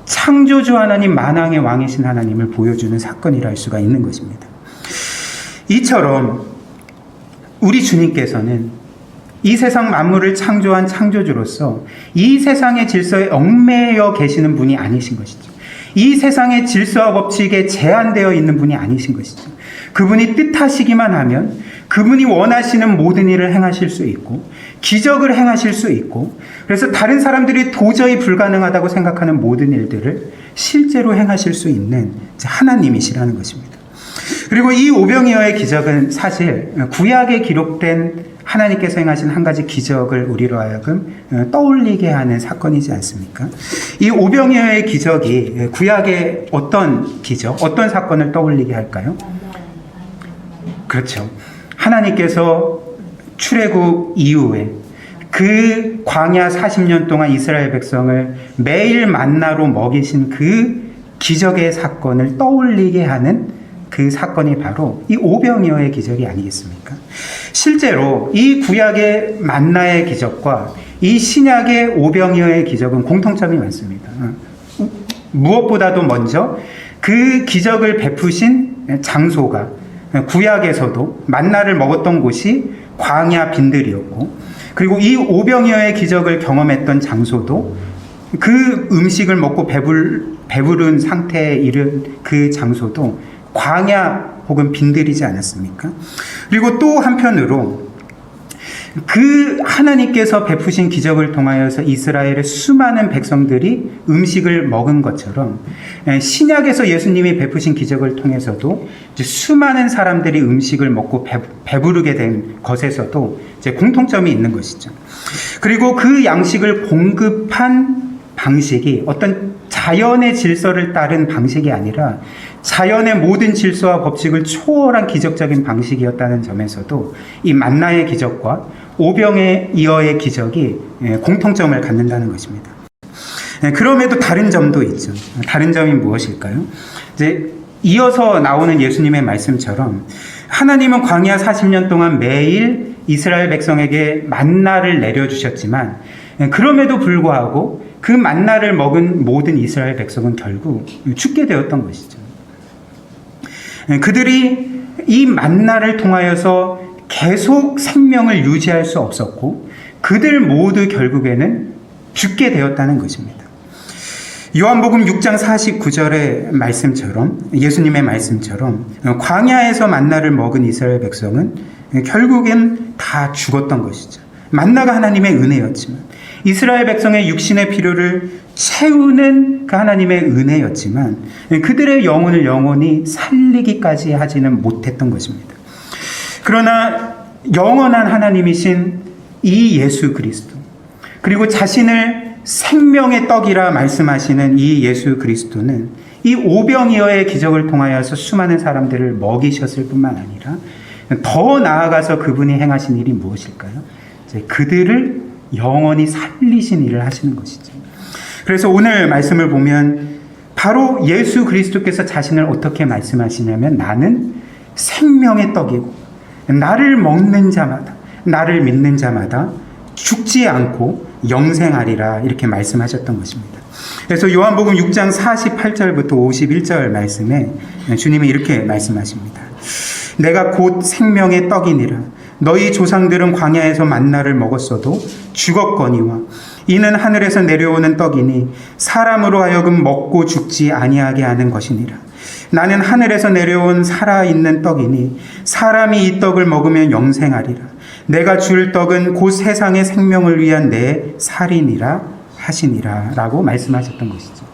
S1: 창조주 하나님, 만왕의 왕이신 하나님을 보여주는 사건이라 할 수가 있는 것입니다. 이처럼 우리 주님께서는 이 세상 만물을 창조한 창조주로서 이 세상의 질서에 얽매여 계시는 분이 아니신 것이죠. 이 세상의 질서와 법칙에 제한되어 있는 분이 아니신 것이죠. 그분이 뜻하시기만 하면 그분이 원하시는 모든 일을 행하실 수 있고 기적을 행하실 수 있고, 그래서 다른 사람들이 도저히 불가능하다고 생각하는 모든 일들을 실제로 행하실 수 있는 하나님이시라는 것입니다. 그리고 이 오병이어의 기적은 사실 구약에 기록된 하나님께서 행하신 한 가지 기적을 우리로 하여금 떠올리게 하는 사건이지 않습니까? 이 오병이어의 기적이 구약의 어떤 기적, 어떤 사건을 떠올리게 할까요? 그렇죠. 하나님께서 출애굽 이후에 그 광야 40년 동안 이스라엘 백성을 매일 만나로 먹이신 그 기적의 사건을 떠올리게 하는 그 사건이 바로 이 오병이어의 기적이 아니겠습니까? 실제로 이 구약의 만나의 기적과 이 신약의 오병이어의 기적은 공통점이 많습니다. 무엇보다도 먼저 그 기적을 베푸신 장소가 구약에서도 만나를 먹었던 곳이 광야 빈들이었고, 그리고 이 오병이어의 기적을 경험했던 장소도 그 음식을 먹고 배부른 상태에 이른 그 장소도 광야 혹은 빈들이지 않았습니까? 그리고 또 한편으로 그 하나님께서 베푸신 기적을 통하여서 이스라엘의 수많은 백성들이 음식을 먹은 것처럼 신약에서 예수님이 베푸신 기적을 통해서도 이제 수많은 사람들이 음식을 먹고 배부르게 된 것에서도 이제 공통점이 있는 것이죠. 그리고 그 양식을 공급한 방식이 어떤 자연의 질서를 따른 방식이 아니라 자연의 모든 질서와 법칙을 초월한 기적적인 방식이었다는 점에서도 이 만나의 기적과 오병의 이어의 기적이 공통점을 갖는다는 것입니다. 그럼에도 다른 점도 있죠. 다른 점이 무엇일까요? 이제 이어서 나오는 예수님의 말씀처럼 하나님은 광야 40년 동안 매일 이스라엘 백성에게 만나를 내려주셨지만 그럼에도 불구하고 그 만나를 먹은 모든 이스라엘 백성은 결국 죽게 되었던 것이죠. 그들이 이 만나를 통하여서 계속 생명을 유지할 수 없었고 그들 모두 결국에는 죽게 되었다는 것입니다. 요한복음 6장 49절의 말씀처럼 예수님의 말씀처럼 광야에서 만나를 먹은 이스라엘 백성은 결국엔 다 죽었던 것이죠. 만나가 하나님의 은혜였지만 이스라엘 백성의 육신의 필요를 채우는 그 하나님의 은혜였지만 그들의 영혼을 영원히 살리기까지 하지는 못했던 것입니다. 그러나 영원한 하나님이신 이 예수 그리스도 그리고 자신을 생명의 떡이라 말씀하시는 이 예수 그리스도는 이 오병이어의 기적을 통하여서 수많은 사람들을 먹이셨을 뿐만 아니라 더 나아가서 그분이 행하신 일이 무엇일까요? 이제 그들을 영원히 살리신 일을 하시는 것이죠. 그래서 오늘 말씀을 보면 바로 예수 그리스도께서 자신을 어떻게 말씀하시냐면 나는 생명의 떡이고 나를 먹는 자마다 나를 믿는 자마다 죽지 않고 영생하리라 이렇게 말씀하셨던 것입니다. 그래서 요한복음 6장 48절부터 51절 말씀에 주님이 이렇게 말씀하십니다. 내가 곧 생명의 떡이니라. 너희 조상들은 광야에서 만나를 먹었어도 죽었거니와 이는 하늘에서 내려오는 떡이니 사람으로 하여금 먹고 죽지 아니하게 하는 것이니라. 나는 하늘에서 내려온 살아있는 떡이니 사람이 이 떡을 먹으면 영생하리라. 내가 줄 떡은 곧 세상의 생명을 위한 내 살이니라 하시니라 라고 말씀하셨던 것이죠.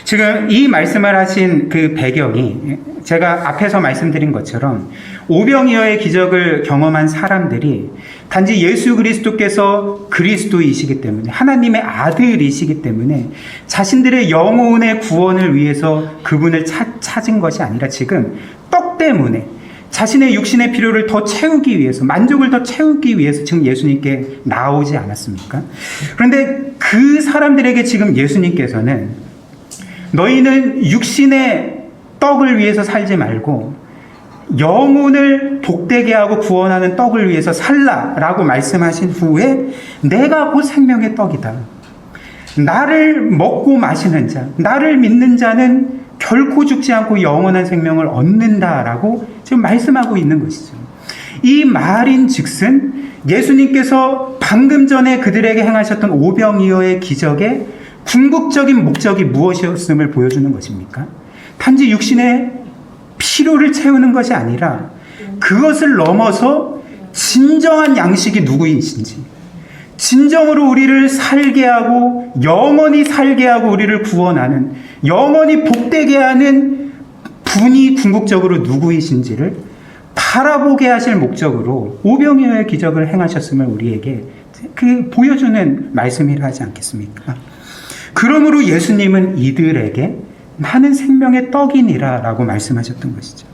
S1: 지금 이 말씀을 하신 그 배경이 제가 앞에서 말씀드린 것처럼 오병이어의 기적을 경험한 사람들이 단지 예수 그리스도께서 그리스도이시기 때문에 하나님의 아들이시기 때문에 자신들의 영혼의 구원을 위해서 그분을 찾은 것이 아니라 지금 떡 때문에 자신의 육신의 필요를 더 채우기 위해서 만족을 더 채우기 위해서 지금 예수님께 나오지 않았습니까? 그런데 그 사람들에게 지금 예수님께서는 너희는 육신의 떡을 위해서 살지 말고 영혼을 복되게 하고 구원하는 떡을 위해서 살라라고 말씀하신 후에 내가 곧 생명의 떡이다. 나를 먹고 마시는 자, 나를 믿는 자는 결코 죽지 않고 영원한 생명을 얻는다라고 지금 말씀하고 있는 것이죠. 이 말인 즉슨 예수님께서 방금 전에 그들에게 행하셨던 오병이어의 기적의 궁극적인 목적이 무엇이었음을 보여주는 것입니까? 단지 육신의 필요를 채우는 것이 아니라 그것을 넘어서 진정한 양식이 누구이신지, 진정으로 우리를 살게 하고 영원히 살게 하고 우리를 구원하는, 영원히 복되게 하는 분이 궁극적으로 누구이신지를 바라보게 하실 목적으로 오병이어의 기적을 행하셨음을 우리에게 보여주는 말씀이라 하지 않겠습니까? 그러므로 예수님은 이들에게 나는 생명의 떡이니라 라고 말씀하셨던 것이죠.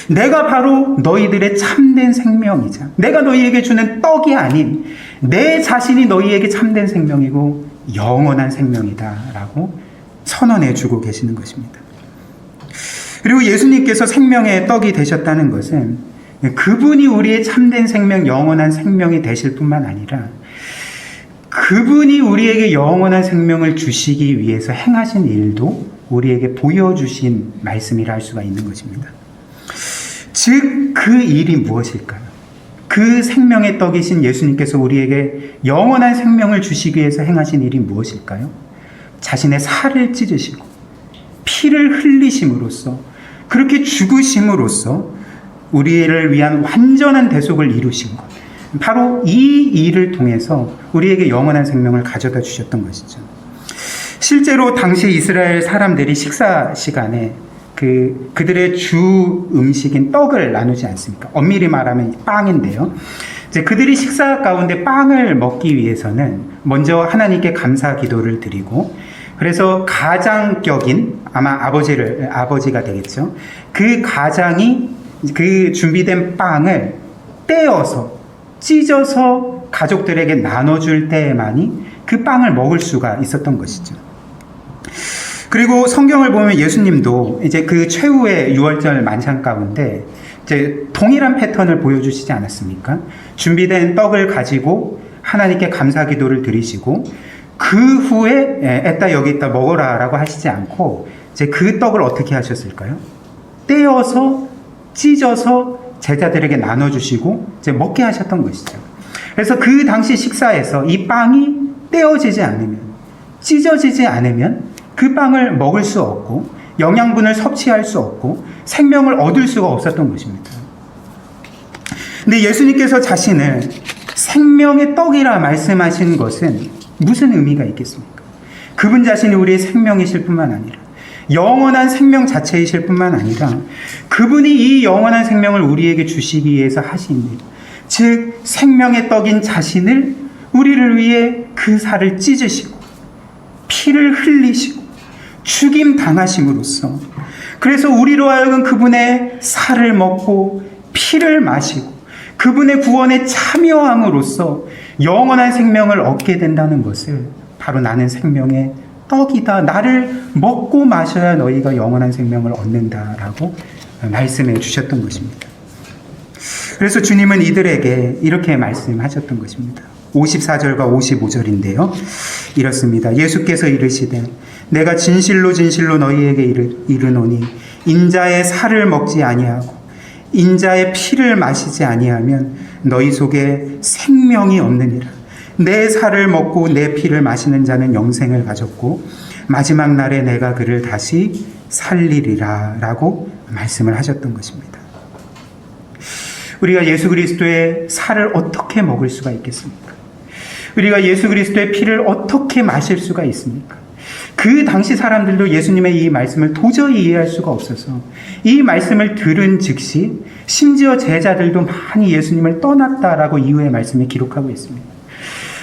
S1: 내가 바로 너희들의 참된 생명이자 내가 너희에게 주는 떡이 아닌 내 자신이 너희에게 참된 생명이고 영원한 생명이다 라고 선언해 주고 계시는 것입니다. 그리고 예수님께서 생명의 떡이 되셨다는 것은 그분이 우리의 참된 생명, 영원한 생명이 되실 뿐만 아니라 그분이 우리에게 영원한 생명을 주시기 위해서 행하신 일도 우리에게 보여주신 말씀이라 할 수가 있는 것입니다. 즉 그 일이 무엇일까요? 그 생명의 떡이신 예수님께서 우리에게 영원한 생명을 주시기 위해서 행하신 일이 무엇일까요? 자신의 살을 찢으시고 피를 흘리심으로써 그렇게 죽으심으로써 우리를 위한 완전한 대속을 이루신 것. 바로 이 일을 통해서 우리에게 영원한 생명을 가져다 주셨던 것이죠. 실제로 당시 이스라엘 사람들이 식사 시간에 그들의 주 음식인 떡을 나누지 않습니까? 엄밀히 말하면 빵인데요. 이제 그들이 식사 가운데 빵을 먹기 위해서는 먼저 하나님께 감사 기도를 드리고, 그래서 가장격인 아마 아버지가 되겠죠. 그 가장이 그 준비된 빵을 떼어서 찢어서 가족들에게 나눠줄 때만이 그 빵을 먹을 수가 있었던 것이죠. 그리고 성경을 보면 예수님도 이제 그 최후의 유월절 만찬 가운데 이제 동일한 패턴을 보여주시지 않았습니까? 준비된 떡을 가지고 하나님께 감사 기도를 드리시고, 그 후에 애따 여기 있다 먹어라 라고 하시지 않고 이제 그 떡을 어떻게 하셨을까요? 떼어서 찢어서 제자들에게 나눠주시고 이제 먹게 하셨던 것이죠. 그래서 그 당시 식사에서 이 빵이 떼어지지 않으면, 찢어지지 않으면 그 빵을 먹을 수 없고 영양분을 섭취할 수 없고 생명을 얻을 수가 없었던 것입니다. 근데 예수님께서 자신을 생명의 떡이라 말씀하신 것은 무슨 의미가 있겠습니까? 그분 자신이 우리의 생명이실 뿐만 아니라 영원한 생명 자체이실 뿐만 아니라 그분이 이 영원한 생명을 우리에게 주시기 위해서 하신 일, 즉 생명의 떡인 자신을 우리를 위해 그 살을 찢으시고 피를 흘리시고 죽임 당하심으로써, 그래서 우리로 하여금 그분의 살을 먹고 피를 마시고 그분의 구원에 참여함으로써 영원한 생명을 얻게 된다는 것을 바로 나는 생명의 떡이다, 나를 먹고 마셔야 너희가 영원한 생명을 얻는다라고 말씀해 주셨던 것입니다. 그래서 주님은 이들에게 이렇게 말씀하셨던 것입니다. 54절과 55절인데요. 이렇습니다. 예수께서 이르시되 내가 진실로 진실로 너희에게 이르노니 인자의 살을 먹지 아니하고 인자의 피를 마시지 아니하면 너희 속에 생명이 없느니라. 내 살을 먹고 내 피를 마시는 자는 영생을 가졌고 마지막 날에 내가 그를 다시 살리리라 라고 말씀을 하셨던 것입니다. 우리가 예수 그리스도의 살을 어떻게 먹을 수가 있겠습니까? 우리가 예수 그리스도의 피를 어떻게 마실 수가 있습니까? 그 당시 사람들도 예수님의 이 말씀을 도저히 이해할 수가 없어서 이 말씀을 들은 즉시 심지어 제자들도 많이 예수님을 떠났다라고 이후의 말씀에 기록하고 있습니다.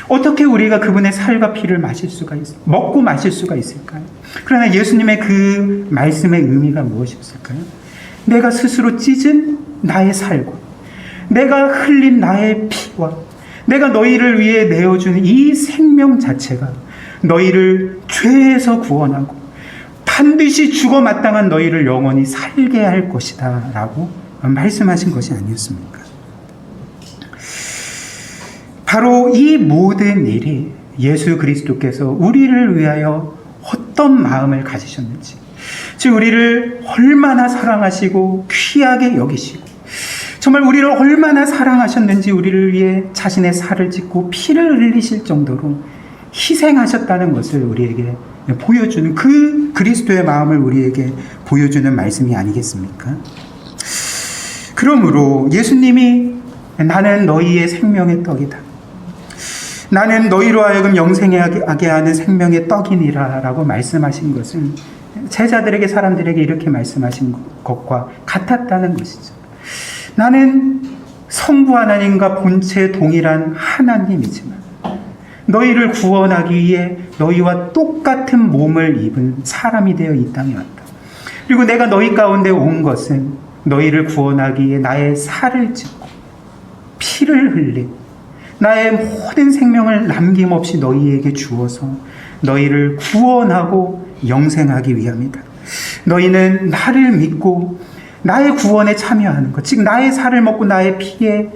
S1: 어떻게 우리가 그분의 살과 피를 먹고 마실 수가 있을까요? 그러나 예수님의 그 말씀의 의미가 무엇이었을까요? 내가 스스로 찢은 나의 살과 내가 흘린 나의 피와 내가 너희를 위해 내어준 이 생명 자체가 너희를 죄에서 구원하고 반드시 죽어 마땅한 너희를 영원히 살게 할 것이다 라고 말씀하신 것이 아니었습니까? 바로 이 모든 일이 예수 그리스도께서 우리를 위하여 어떤 마음을 가지셨는지, 즉 우리를 얼마나 사랑하시고 귀하게 여기시고 정말 우리를 얼마나 사랑하셨는지 우리를 위해 자신의 살을 찢고 피를 흘리실 정도로 희생하셨다는 것을 우리에게 보여주는, 그 그리스도의 마음을 우리에게 보여주는 말씀이 아니겠습니까? 그러므로 예수님이 나는 너희의 생명의 떡이다, 나는 너희로 하여금 영생하게 하는 생명의 떡이니라 라고 말씀하신 것은 제자들에게, 사람들에게 이렇게 말씀하신 것과 같았다는 것이죠. 나는 성부 하나님과 본체 동일한 하나님이지만 너희를 구원하기 위해 너희와 똑같은 몸을 입은 사람이 되어 이 땅에 왔다. 그리고 내가 너희 가운데 온 것은 너희를 구원하기 위해 나의 살을 찢고 피를 흘린 나의 모든 생명을 남김없이 너희에게 주어서 너희를 구원하고 영생하기 위함이다. 너희는 나를 믿고 나의 구원에 참여하는 것, 즉 나의 살을 먹고 나의 피에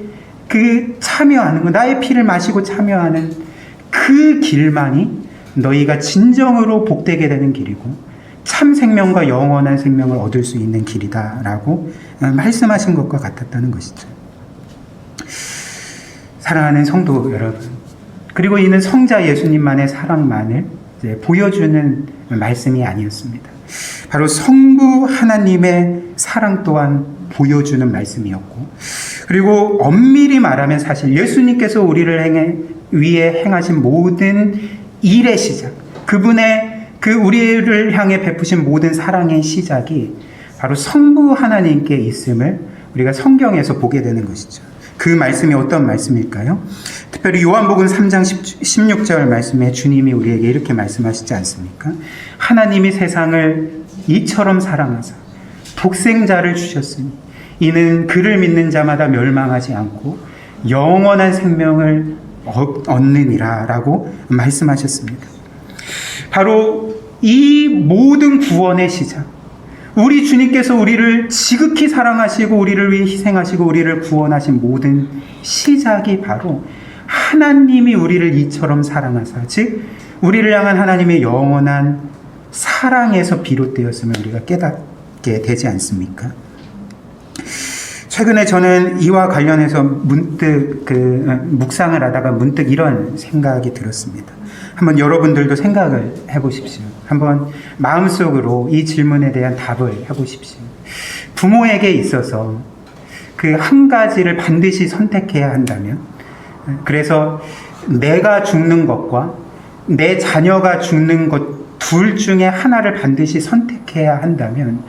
S1: 참여하는 것, 나의 피를 마시고 참여하는 그 길만이 너희가 진정으로 복되게 되는 길이고 참 생명과 영원한 생명을 얻을 수 있는 길이다 라고 말씀하신 것과 같았다는 것이죠. 사랑하는 성도 여러분, 그리고 이는 성자 예수님만의 사랑만을 보여주는 말씀이 아니었습니다. 바로 성부 하나님의 사랑 또한 보여주는 말씀이었고, 그리고 엄밀히 말하면 사실 예수님께서 우리를 위해 행하신 모든 일의 시작, 그분의 우리를 향해 베푸신 모든 사랑의 시작이 바로 성부 하나님께 있음을 우리가 성경에서 보게 되는 것이죠. 그 말씀이 어떤 말씀일까요? 특별히 요한복음 3장 16절 말씀에 주님이 우리에게 이렇게 말씀하시지 않습니까? 하나님이 세상을 이처럼 사랑하사 독생자를 주셨으니 이는 그를 믿는 자마다 멸망하지 않고 영원한 생명을 얻느니라 라고 말씀하셨습니다. 바로 이 모든 구원의 시작, 우리 주님께서 우리를 지극히 사랑하시고 우리를 위해 희생하시고 우리를 구원하신 모든 시작이 바로 하나님이 우리를 이처럼 사랑하사, 즉 우리를 향한 하나님의 영원한 사랑에서 비롯되었음을 우리가 깨닫게 되지 않습니까? 최근에 저는 이와 관련해서 문득 묵상을 하다가 문득 이런 생각이 들었습니다. 한번 여러분들도 생각을 해보십시오. 한번 마음속으로 이 질문에 대한 답을 해보십시오. 부모에게 있어서 그 한 가지를 반드시 선택해야 한다면, 그래서 내가 죽는 것과 내 자녀가 죽는 것 둘 중에 하나를 반드시 선택해야 한다면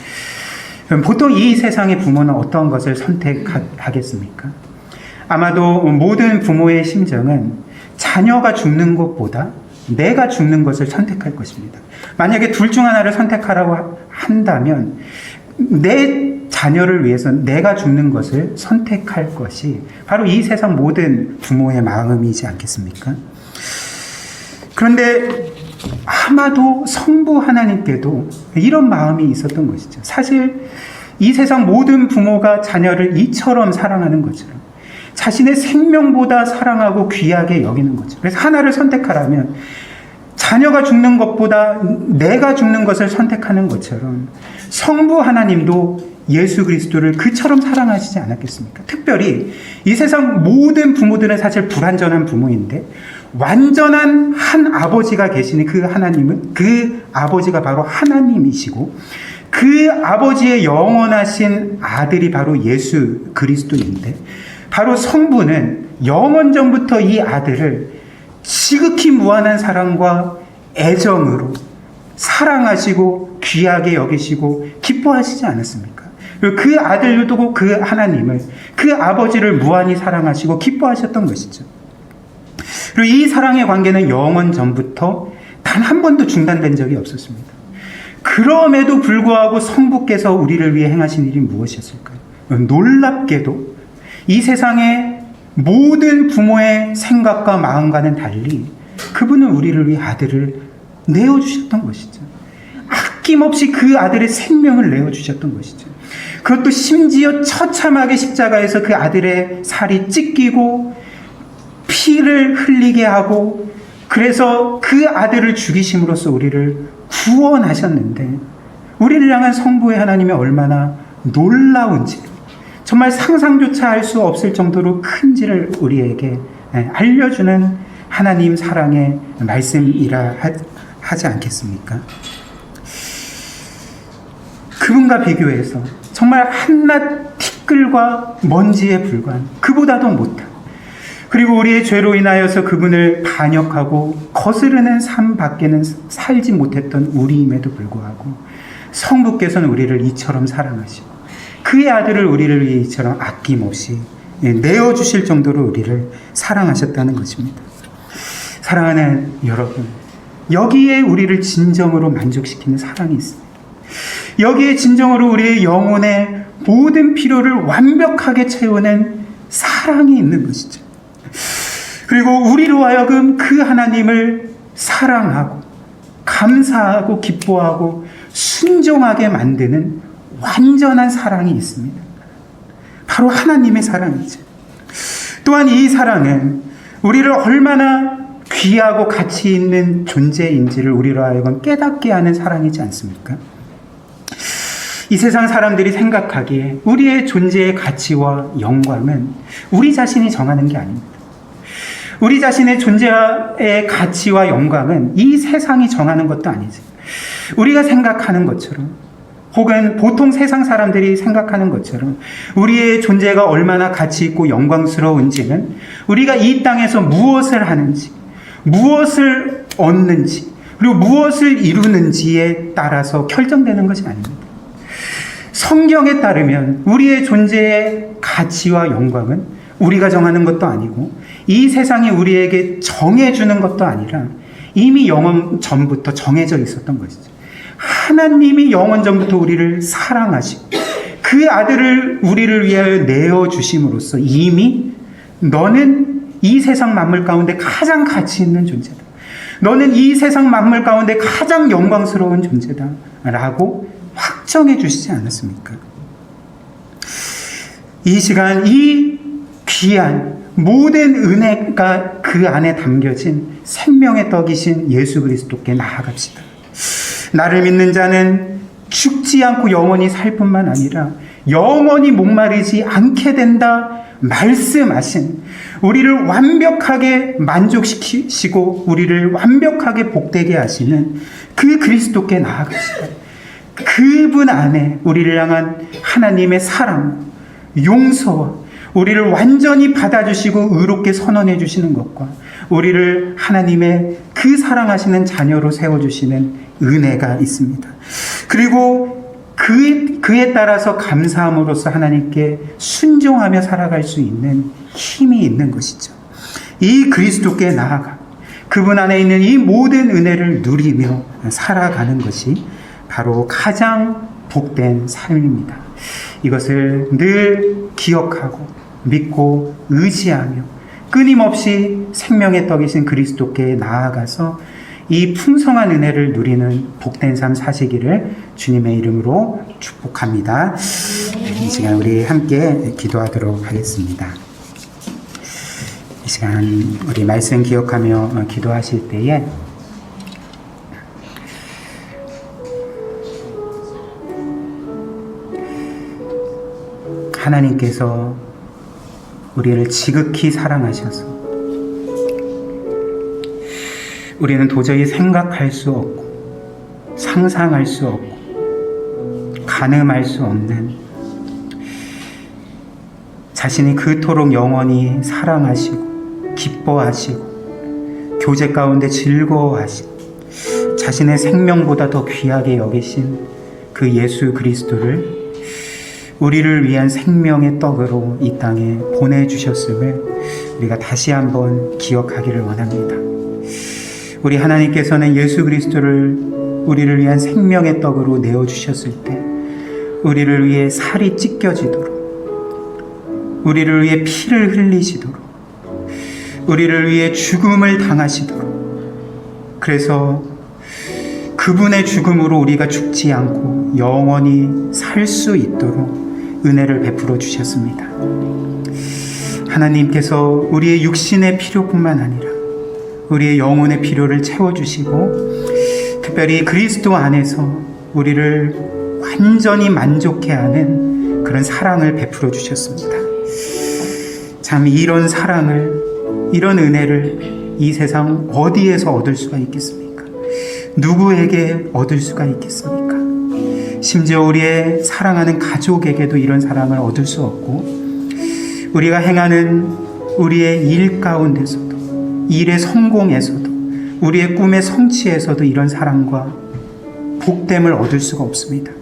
S1: 보통 이 세상의 부모는 어떤 것을 선택하겠습니까? 아마도 모든 부모의 심정은 자녀가 죽는 것보다 내가 죽는 것을 선택할 것입니다. 만약에 둘 중 하나를 선택하라고 한다면 내 자녀를 위해서 내가 죽는 것을 선택할 것이 바로 이 세상 모든 부모의 마음이지 않겠습니까? 그런데 아마도 성부 하나님께도 이런 마음이 있었던 것이죠. 사실 이 세상 모든 부모가 자녀를 이처럼 사랑하는 것처럼 자신의 생명보다 사랑하고 귀하게 여기는 거죠. 그래서 하나를 선택하라면 자녀가 죽는 것보다 내가 죽는 것을 선택하는 것처럼 성부 하나님도 예수 그리스도를 그처럼 사랑하시지 않았겠습니까? 특별히 이 세상 모든 부모들은 사실 불완전한 부모인데 완전한 한 아버지가 계시니 그 하나님은, 그 아버지가 바로 하나님이시고 그 아버지의 영원하신 아들이 바로 예수 그리스도인데, 바로 성부는 영원 전부터 이 아들을 지극히 무한한 사랑과 애정으로 사랑하시고 귀하게 여기시고 기뻐하시지 않았습니까? 그리고 그 아들을 두고 그 하나님을, 그 아버지를 무한히 사랑하시고 기뻐하셨던 것이죠. 그리고 이 사랑의 관계는 영원 전부터 단 한 번도 중단된 적이 없었습니다. 그럼에도 불구하고 성부께서 우리를 위해 행하신 일이 무엇이었을까요? 놀랍게도 이 세상의 모든 부모의 생각과 마음과는 달리 그분은 우리를 위해 아들을 내어주셨던 것이죠. 아낌없이 그 아들의 생명을 내어주셨던 것이죠. 그것도 심지어 처참하게 십자가에서 그 아들의 살이 찢기고 피를 흘리게 하고, 그래서 그 아들을 죽이심으로써 우리를 구원하셨는데, 우리를 향한 성부의 하나님이 얼마나 놀라운지, 정말 상상조차 할 수 없을 정도로 큰지를 우리에게 알려주는 하나님 사랑의 말씀이라 하지 않겠습니까? 그분과 비교해서 정말 한낱 티끌과 먼지에 불과한, 그보다도 못한, 그리고 우리의 죄로 인하여서 그분을 반역하고 거스르는 삶 밖에는 살지 못했던 우리임에도 불구하고 성부께서는 우리를 이처럼 사랑하시고 그의 아들을 우리를 위해 이처럼 아낌없이 내어주실 정도로 우리를 사랑하셨다는 것입니다. 사랑하는 여러분, 여기에 우리를 진정으로 만족시키는 사랑이 있습니다. 여기에 진정으로 우리의 영혼의 모든 필요를 완벽하게 채우는 사랑이 있는 것이죠. 그리고 우리로 하여금 그 하나님을 사랑하고 감사하고 기뻐하고 순종하게 만드는 완전한 사랑이 있습니다. 바로 하나님의 사랑이죠. 또한 이 사랑은 우리를 얼마나 귀하고 가치 있는 존재인지를 우리로 하여금 깨닫게 하는 사랑이지 않습니까? 이 세상 사람들이 생각하기에 우리의 존재의 가치와 영광은 우리 자신이 정하는 게 아닙니다. 우리 자신의 존재의 가치와 영광은 이 세상이 정하는 것도 아니죠. 우리가 생각하는 것처럼 혹은 보통 세상 사람들이 생각하는 것처럼 우리의 존재가 얼마나 가치 있고 영광스러운지는 우리가 이 땅에서 무엇을 하는지, 무엇을 얻는지, 그리고 무엇을 이루는지에 따라서 결정되는 것이 아닙니다. 성경에 따르면 우리의 존재의 가치와 영광은 우리가 정하는 것도 아니고 이 세상이 우리에게 정해주는 것도 아니라 이미 영원 전부터 정해져 있었던 것이죠. 하나님이 영원 전부터 우리를 사랑하시고 그 아들을 우리를 위하여 내어주심으로써 이미 너는 이 세상 만물 가운데 가장 가치 있는 존재다. 너는 이 세상 만물 가운데 가장 영광스러운 존재다. 라고 확정해 주시지 않았습니까? 이 시간 이 귀한 모든 은혜가 그 안에 담겨진 생명의 떡이신 예수 그리스도께 나아갑시다. 나를 믿는 자는 죽지 않고 영원히 살 뿐만 아니라 영원히 목마르지 않게 된다 말씀하신, 우리를 완벽하게 만족시키시고 우리를 완벽하게 복되게 하시는 그 그리스도께 나아갑시다. 그분 안에 우리를 향한 하나님의 사랑, 용서와 우리를 완전히 받아주시고 의롭게 선언해 주시는 것과 우리를 하나님의 그 사랑하시는 자녀로 세워주시는 은혜가 있습니다. 그리고 그에 따라서 감사함으로써 하나님께 순종하며 살아갈 수 있는 힘이 있는 것이죠. 이 그리스도께 나아가 그분 안에 있는 이 모든 은혜를 누리며 살아가는 것이 바로 가장 복된 삶입니다. 이것을 늘 기억하고 믿고 의지하며 끊임없이 생명의 떡이신 그리스도께 나아가서 이 풍성한 은혜를 누리는 복된 삶 사시기를 주님의 이름으로 축복합니다. 이 시간 우리 함께 기도하도록 하겠습니다. 이 시간 우리 말씀 기억하며 기도하실 때에 하나님께서 우리를 지극히 사랑하셔서 우리는 도저히 생각할 수 없고 상상할 수 없고 가늠할 수 없는 자신이 그토록 영원히 사랑하시고 기뻐하시고 교제 가운데 즐거워하시고 자신의 생명보다 더 귀하게 여기신 그 예수 그리스도를 우리를 위한 생명의 떡으로 이 땅에 보내주셨음을 우리가 다시 한번 기억하기를 원합니다. 우리 하나님께서는 예수 그리스도를 우리를 위한 생명의 떡으로 내어주셨을 때 우리를 위해 살이 찢겨지도록, 우리를 위해 피를 흘리시도록, 우리를 위해 죽음을 당하시도록, 그래서 그분의 죽음으로 우리가 죽지 않고 영원히 살 수 있도록 은혜를 베풀어 주셨습니다. 하나님께서 우리의 육신의 필요뿐만 아니라 우리의 영혼의 필요를 채워주시고 특별히 그리스도 안에서 우리를 완전히 만족해 하는 그런 사랑을 베풀어 주셨습니다. 참 이런 사랑을, 이런 은혜를 이 세상 어디에서 얻을 수가 있겠습니까? 누구에게 얻을 수가 있겠습니까? 심지어 우리의 사랑하는 가족에게도 이런 사랑을 얻을 수 없고 우리가 행하는 우리의 일 가운데서도, 일의 성공에서도, 우리의 꿈의 성취에서도 이런 사랑과 복됨을 얻을 수가 없습니다.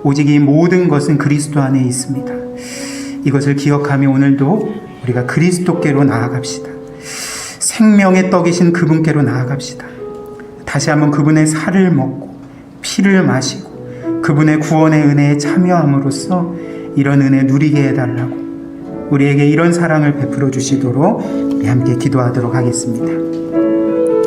S1: 오직 이 모든 것은 그리스도 안에 있습니다. 이것을 기억하며 오늘도 우리가 그리스도께로 나아갑시다. 생명의 떡이신 그분께로 나아갑시다. 다시 한번 그분의 살을 먹고 피를 마시고 그분의 구원의 은혜에 참여함으로써 이런 은혜 누리게 해달라고, 우리에게 이런 사랑을 베풀어 주시도록 우리 함께 기도하도록 하겠습니다.